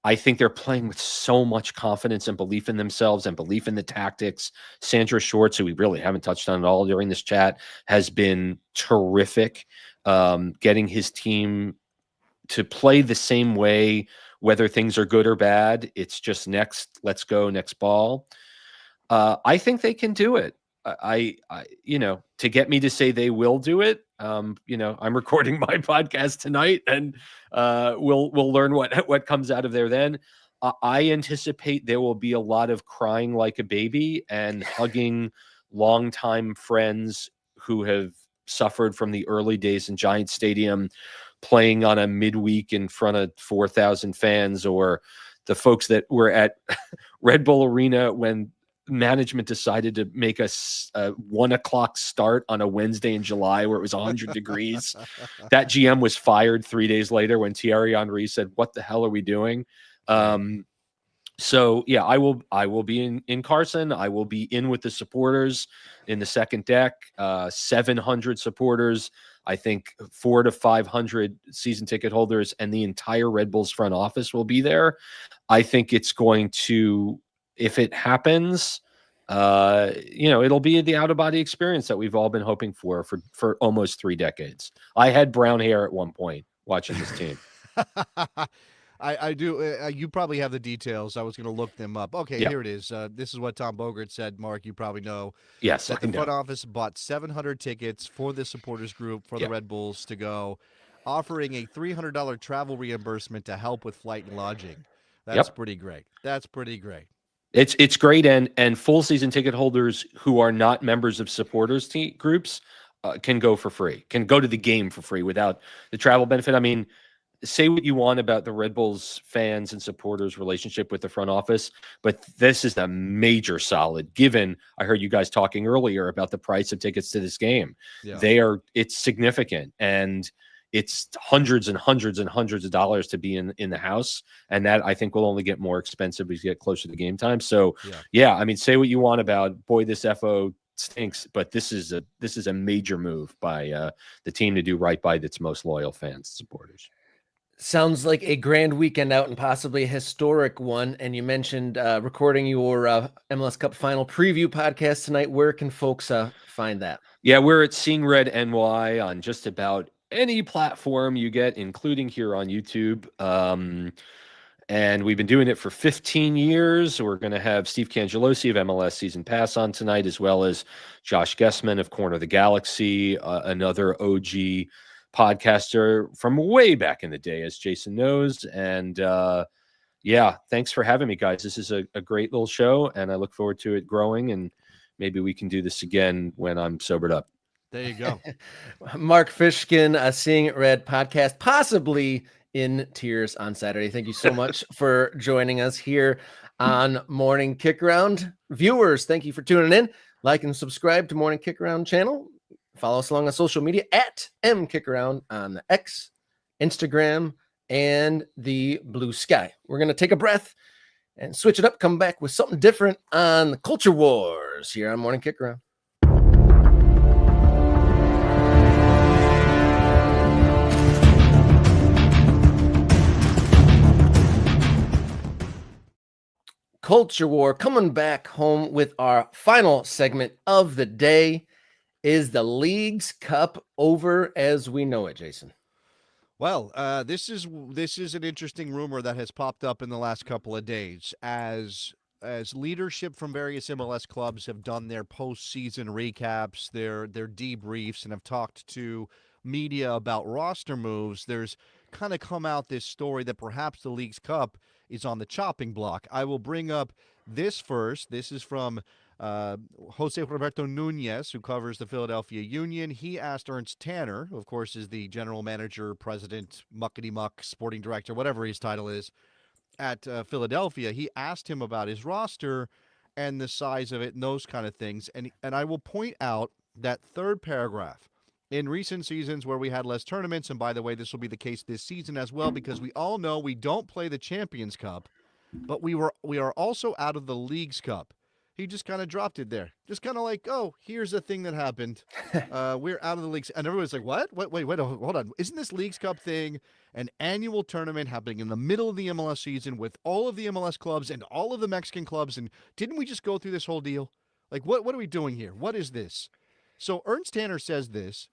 I think they're playing with so much confidence and belief in themselves and belief in the tactics. Sandra Schwartz, who we really haven't touched on at all during this chat, has been terrific, getting his team to play the same way, whether things are good or bad. It's just next, let's go, next ball. I think they can do it. I to get me to say they will do it, I'm recording my podcast tonight, and we'll learn what comes out of there then. I anticipate there will be a lot of crying like a baby and hugging longtime friends who have suffered from the early days in Giant Stadium, playing on a midweek in front of 4,000 fans, or the folks that were at Red Bull Arena when management decided to make a 1 o'clock start on a Wednesday in July where it was 100 degrees. That GM was fired 3 days later when Thierry Henry said, "What the hell are we doing?" So yeah, I will be in Carson. I will be in with the supporters in the second deck. 700 supporters. I think 400 to 500 season ticket holders, and the entire Red Bulls front office will be there. I think it's going to, if it happens, it'll be the out-of-body experience that we've all been hoping for almost 3 decades. I had brown hair at one point watching this team. I do. You probably have the details. I was going to look them up. Okay, Yeah. Here it is. This is what Tom Bogert said. Mark, you probably know. Yes, That the front office bought 700 tickets for the supporters group for the Red Bulls to go, offering a $300 travel reimbursement to help with flight and lodging. That's pretty great. That's pretty great. It's great, and full season ticket holders who are not members of supporters groups can go for free, can go to the game for free without the travel benefit. I mean, say what you want about the Red Bulls fans and supporters relationship with the front office, but this is a major solid, given I heard you guys talking earlier about the price of tickets to this game. Yeah. It's significant, and it's hundreds and hundreds and hundreds of dollars to be in the house. And that, I think, will only get more expensive as you get closer to game time. So yeah, I mean, say what you want about, boy, this FO stinks, but this is a major move by the team to do right by its most loyal fans and supporters. Sounds like a grand weekend out and possibly a historic one. And you mentioned recording your MLS Cup final preview podcast tonight. Where can folks find that? Yeah, we're at Seeing Red NY on just about any platform you get, including here on YouTube. And we've been doing it for 15 years. We're going to have Steve Cangelosi of MLS Season Pass on tonight, as well as Josh Gessman of Corner of the Galaxy, another OG podcaster from way back in the day, as Jason knows. And thanks for having me, guys. This is a great little show, and I look forward to it growing, and maybe we can do this again when I'm sobered up. There you go. Mark Fishkin, Seeing It Red podcast, possibly in tears on Saturday. Thank you so much for joining us here on Morning Kickaround. Viewers, thank you for tuning in. Like and subscribe to Morning Kickaround channel. Follow us along on social media at mkickaround on the X, Instagram, and the Blue Sky. We're going to take a breath and switch it up, come back with something different on the Culture Wars here on Morning Kickaround. Culture War coming back home with our final segment of the day. Is the Leagues Cup over as we know it, Jason? Well, this is an interesting rumor that has popped up in the last couple of days as leadership from various MLS clubs have done their postseason recaps, their debriefs, and have talked to media about roster moves. There's kind of come out this story that perhaps the Leagues Cup is on the chopping block. I will bring up this first. This is from Jose Roberto Nunez, who covers the Philadelphia Union. He asked Ernst Tanner, who of course is the general manager, president, muckety-muck, sporting director, whatever his title is, at Philadelphia. He asked him about his roster and the size of it and those kind of things. And I will point out that third paragraph. In recent seasons where we had less tournaments, and by the way, this will be the case this season as well, because we all know we don't play the Champions Cup, but we are also out of the Leagues Cup. He just kind of dropped it there. Just kind of like, oh, here's a thing that happened. We're out of the leagues. And everybody's like, what? Wait, hold on. Isn't this Leagues Cup thing an annual tournament happening in the middle of the MLS season with all of the MLS clubs and all of the Mexican clubs? And didn't we just go through this whole deal? Like, what are we doing here? What is this? So Ernst Tanner says this,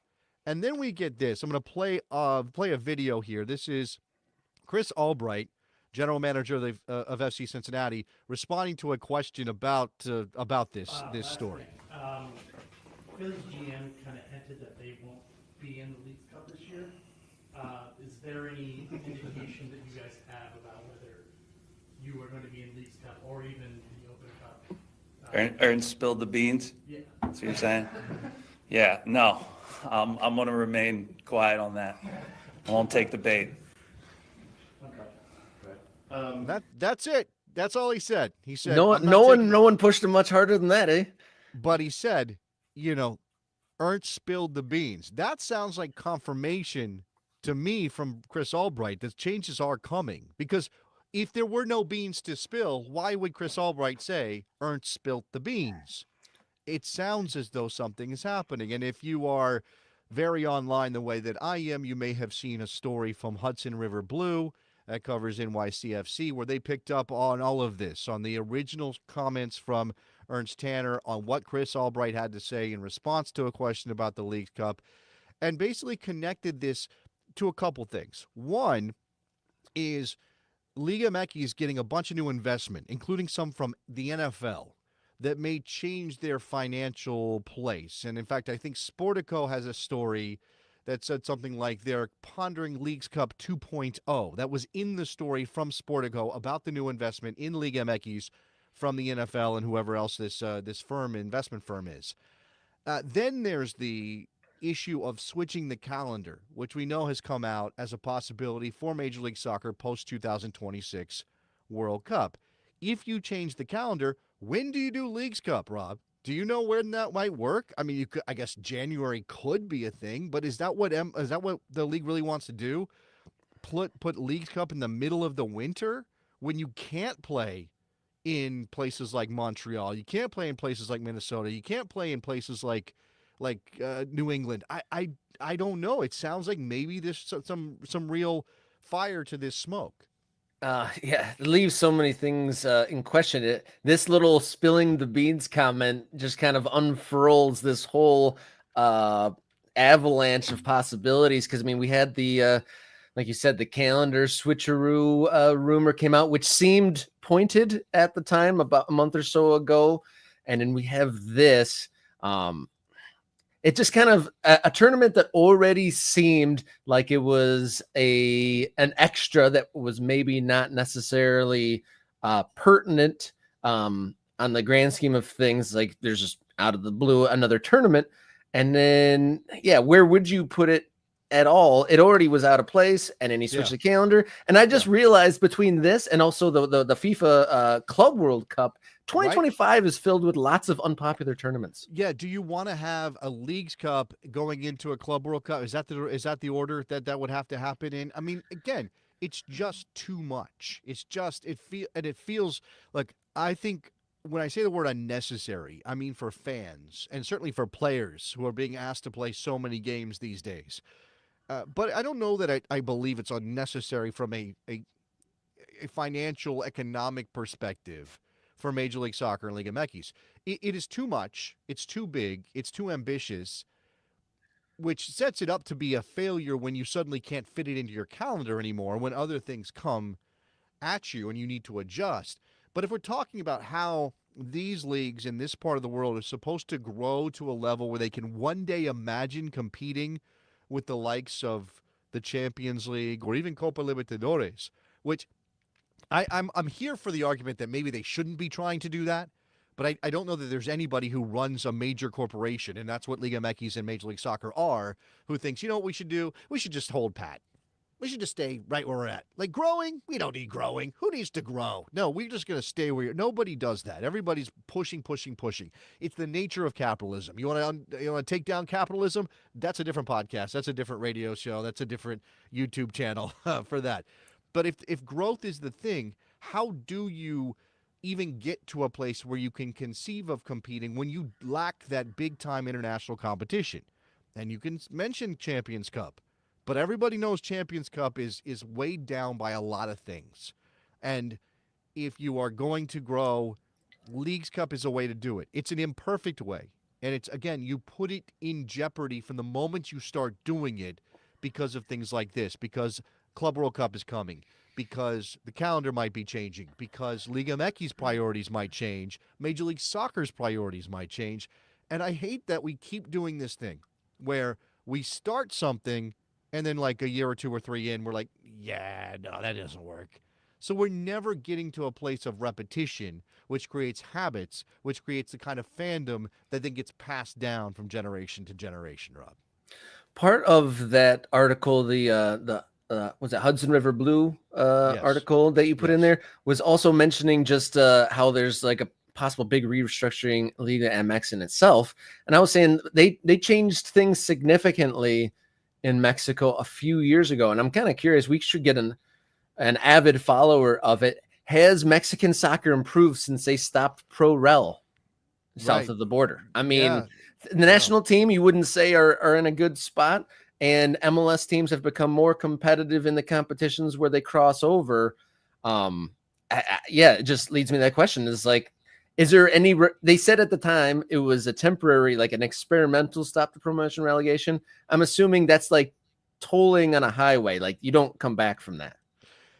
and then we get this. I'm going to play a video here. This is Chris Albright, general manager of FC Cincinnati, responding to a question about this story. Philly's GM kind of hinted that they won't be in the Leagues Cup this year. Is there any indication that you guys have about whether you are going to be in Leagues Cup or even the Open Cup? Ernst spilled the beans? Yeah. That's what you're saying? Yeah, no. I'm going to remain quiet on that. I won't take the bait. That's it. That's all he said. He said No one pushed him much harder than that, eh? But he said, Ernst spilled the beans. That sounds like confirmation to me from Chris Albright that changes are coming. Because if there were no beans to spill, why would Chris Albright say Ernst spilled the beans? It sounds as though something is happening. And if you are very online the way that I am, you may have seen a story from Hudson River Blue that covers NYCFC, where they picked up on all of this, on the original comments from Ernst Tanner on what Chris Albright had to say in response to a question about the Leagues Cup, and basically connected this to a couple things. One is Liga MX is getting a bunch of new investment, including some from the NFL, that may change their financial place. And in fact, I think Sportico has a story that said something like they're pondering Leagues Cup 2.0. That was in the story from Sportico about the new investment in Liga MX from the NFL and whoever else this investment firm is. Then there's the issue of switching the calendar, which we know has come out as a possibility for Major League Soccer post-2026 World Cup. If you change the calendar, when do you do Leagues Cup, Rob? Do you know when that might work? I mean, I guess January could be a thing, but is that what the league really wants to do? Put Leagues Cup in the middle of the winter when you can't play in places like Montreal, you can't play in places like Minnesota, you can't play in places like New England. I don't know. It sounds like maybe there's some real fire to this smoke. Yeah, it leaves so many things in question. This little spilling the beans comment just kind of unfurls this whole avalanche of possibilities. Because I mean, we had the like you said, the calendar switcheroo rumor came out, which seemed pointed at the time about a month or so ago, and then we have this. It just kind of a tournament that already seemed like it was an extra that was maybe not necessarily pertinent on the grand scheme of things. Like there's just out of the blue another tournament, And then, yeah, where would you put it at all? It already was out of place, and then he switched the calendar. And I just realized between this and also the FIFA Club World Cup, 2025 is filled with lots of unpopular tournaments. Yeah, do you want to have a Leagues Cup going into a Club World Cup? Is that the order that would have to happen in? I mean, again, it's just too much. It's just it feels like, I think when I say the word unnecessary, I mean for fans and certainly for players who are being asked to play so many games these days. But I don't know that I believe it's unnecessary from a financial, economic perspective for Major League Soccer and Liga MX. It is too much. It's too big. It's too ambitious, which sets it up to be a failure when you suddenly can't fit it into your calendar anymore, when other things come at you and you need to adjust. But if we're talking about how these leagues in this part of the world are supposed to grow to a level where they can one day imagine competing with the likes of the Champions League or even Copa Libertadores, which I'm here for the argument that maybe they shouldn't be trying to do that, but I don't know that there's anybody who runs a major corporation, and that's what Liga MX and Major League Soccer are, who thinks, you know what we should do? We should just hold pat. We should just stay right where we're at. Like growing, we don't need growing. Who needs to grow? No, we're just going to stay where you're. Nobody does that. Everybody's pushing. It's the nature of capitalism. You want to take down capitalism? That's a different podcast. That's a different radio show. That's a different YouTube channel for that. But if growth is the thing, how do you even get to a place where you can conceive of competing when you lack that big-time international competition? And you can mention Champions Cup, but everybody knows Champions Cup is weighed down by a lot of things. And if you are going to grow, Leagues Cup is a way to do it. It's an imperfect way. And it's, again, you put it in jeopardy from the moment you start doing it because of things like this, because Club World Cup is coming, because the calendar might be changing, because Liga MX's priorities might change, Major League Soccer's priorities might change. And I hate that we keep doing this thing where we start something and then like a year or 2 or 3 in, we're like, yeah, no, that doesn't work. So we're never getting to a place of repetition, which creates habits, which creates the kind of fandom that then gets passed down from generation to generation, Rob. Part of that article, the was it Hudson River Blue Yes. article that you put in Yes. there, was also mentioning just how there's like a possible big restructuring Liga MX in itself. And I was saying they changed things significantly in Mexico a few years ago. And I'm kind of curious, we should get an avid follower of it. Has Mexican soccer improved since they stopped Pro Rel south of the border? I mean, the national team, you wouldn't say are in a good spot. And MLS teams have become more competitive in the competitions where they cross over. It just leads me to that question is like, is there any, they said at the time it was a temporary, like an experimental stop to promotion relegation. I'm assuming that's like tolling on a highway. Like you don't come back from that.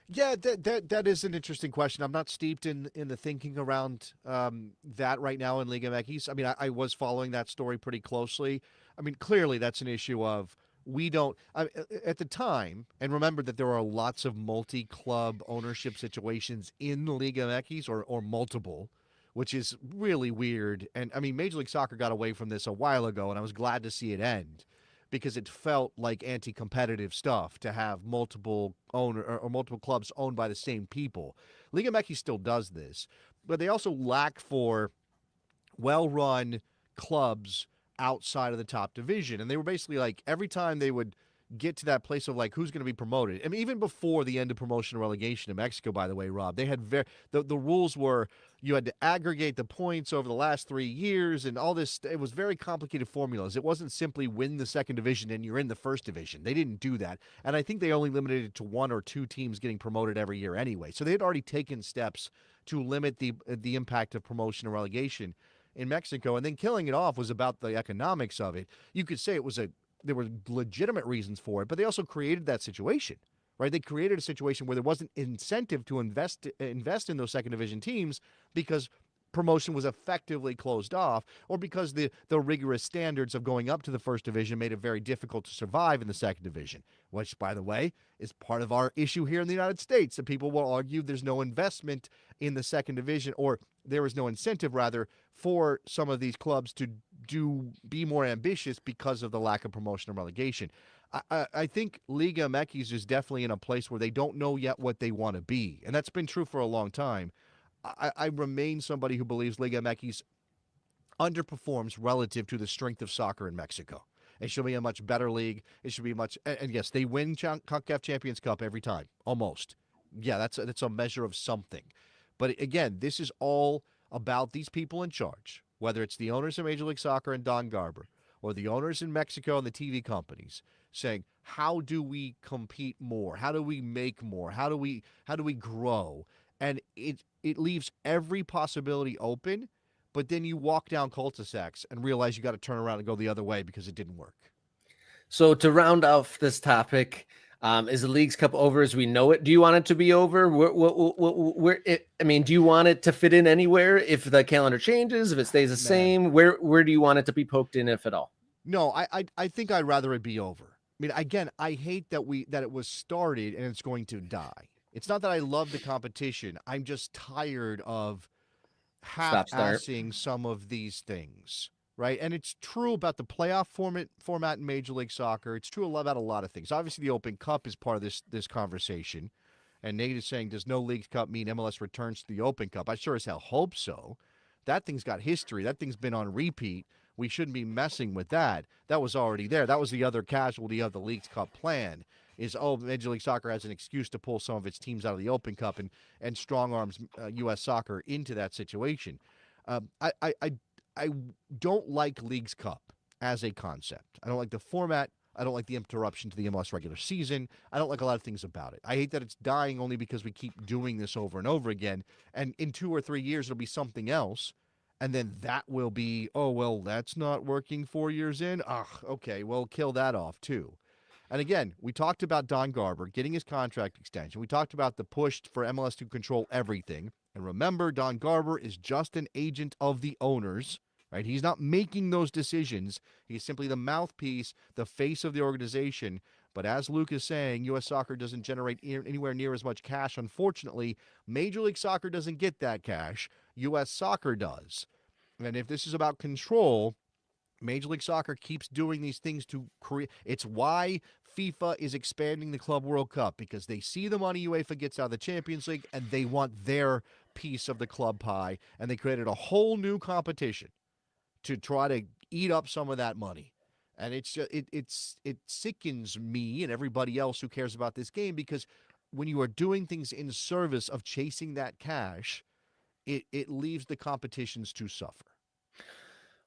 Yeah, that is an interesting question. I'm not steeped in the thinking around that right now in Liga MX. I mean, I was following that story pretty closely. I mean, clearly that's an issue of we don't at the time, and remember that there are lots of multi-club ownership situations in Liga MX or multiple, which is really weird. And I mean, Major League Soccer got away from this a while ago, and I was glad to see it end, because it felt like anti-competitive stuff to have multiple owner or multiple clubs owned by the same people. Liga MX still does this, but they also lack for well-run clubs outside of the top division. And they were basically like, every time they would get to that place of like, who's going to be promoted? I mean, even before the end of promotion and relegation in Mexico, by the way, Rob, they had the rules were you had to aggregate the points over the last 3 years and all this. It was very complicated formulas. It wasn't simply win the second division and you're in the first division. They didn't do that. And I think they only limited it to 1 or 2 teams getting promoted every year anyway. So they had already taken steps to limit the impact of promotion and relegation in Mexico. And then killing it off was about the economics of it. You could say there were legitimate reasons for it, but they also created that situation, right? They created a situation where there wasn't incentive to invest in those second division teams because promotion was effectively closed off, or because the rigorous standards of going up to the first division made it very difficult to survive in the second division, which, by the way, is part of our issue here in the United States. That people will argue there's no investment in the second division, or there is no incentive, rather, for some of these clubs to be more ambitious because of the lack of promotion and relegation. I think Liga MX is definitely in a place where they don't know yet what they want to be, and that's been true for a long time. I remain somebody who believes Liga MX underperforms relative to the strength of soccer in Mexico. It should be a much better league. It should be much, and yes, they win CONCACAF Champions Cup every time, almost. Yeah, that's a measure of something. But again, this is all about these people in charge, whether it's the owners of Major League Soccer and Don Garber, or the owners in Mexico and the TV companies, saying, how do we compete more? How do we make more? How do we grow? And it leaves every possibility open. But then you walk down cul-de-sacs and realize you got to turn around and go the other way because it didn't work. So to round off this topic, is the Leagues Cup over as we know it? Do you want it to be over? Do you want it to fit in anywhere if the calendar changes, if it stays the same? Where do you want it to be poked in, if at all? No, I think I'd rather it be over. I mean, again, I hate that it was started and it's going to die. It's not that I love the competition. I'm just tired of half-assing some of these things, right? And it's true about the playoff format in Major League Soccer. It's true about a lot of things. Obviously, the Open Cup is part of this conversation. And Nate is saying, does no League Cup mean MLS returns to the Open Cup? I sure as hell hope so. That thing's got history. That thing's been on repeat. We shouldn't be messing with that. That was already there. That was the other casualty of the League Cup plan. Is, Major League Soccer has an excuse to pull some of its teams out of the Open Cup and strong arms U.S. Soccer into that situation. I don't like Leagues Cup as a concept. I don't like the format. I don't like the interruption to the MLS regular season. I don't like a lot of things about it. I hate that it's dying only because we keep doing this over and over again. And in 2 or 3 years, it'll be something else. And then that will be, oh, well, that's not working 4 years in. Ugh, okay, well, kill that off too. And again, we talked about Don Garber getting his contract extension. We talked about the push for MLS to control everything. And remember, Don Garber is just an agent of the owners, right? He's not making those decisions. He's simply the mouthpiece, the face of the organization. But as Luke is saying, U.S. Soccer doesn't generate anywhere near as much cash. Unfortunately, Major League Soccer doesn't get that cash. U.S. Soccer does. And if this is about control, Major League Soccer keeps doing these things to create. It's why FIFA is expanding the Club World Cup, because they see the money UEFA gets out of the Champions League and they want their piece of the club pie. And they created a whole new competition to try to eat up some of that money. And it's just, it sickens me and everybody else who cares about this game, because when you are doing things in service of chasing that cash, it leaves the competitions to suffer.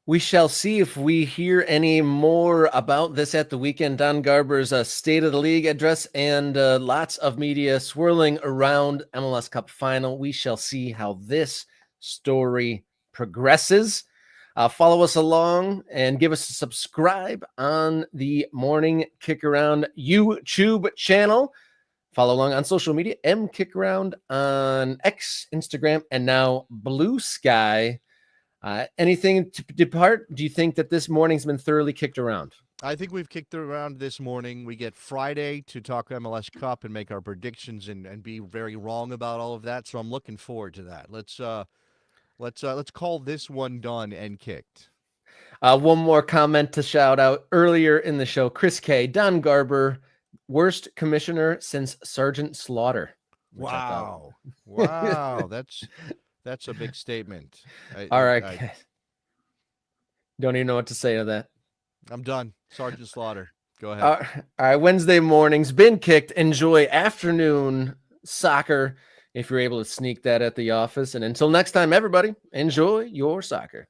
We shall see if we hear any more about this at the weekend. Don Garber's State of the League address and lots of media swirling around MLS Cup final. We shall see how this story progresses. Follow us along and give us a subscribe on the Morning Kickaround YouTube channel. Follow along on social media, Kickaround on X, Instagram, and now Blue Sky. Anything to depart? Do you think that this morning's been thoroughly kicked around? I think we've kicked it around this morning. We get Friday to talk MLS Cup and make our predictions and be very wrong about all of that. So I'm looking forward to that. Let's call this one done and kicked. One more comment to shout out earlier in the show. Chris K. Don Garber, worst commissioner since Sergeant Slaughter. Wow. That's a big statement. All right. Don't even know what to say to that. I'm done. Sergeant Slaughter. Go ahead. All right. Wednesday morning's been kicked. Enjoy afternoon soccer if you're able to sneak that at the office. And until next time, everybody, enjoy your soccer.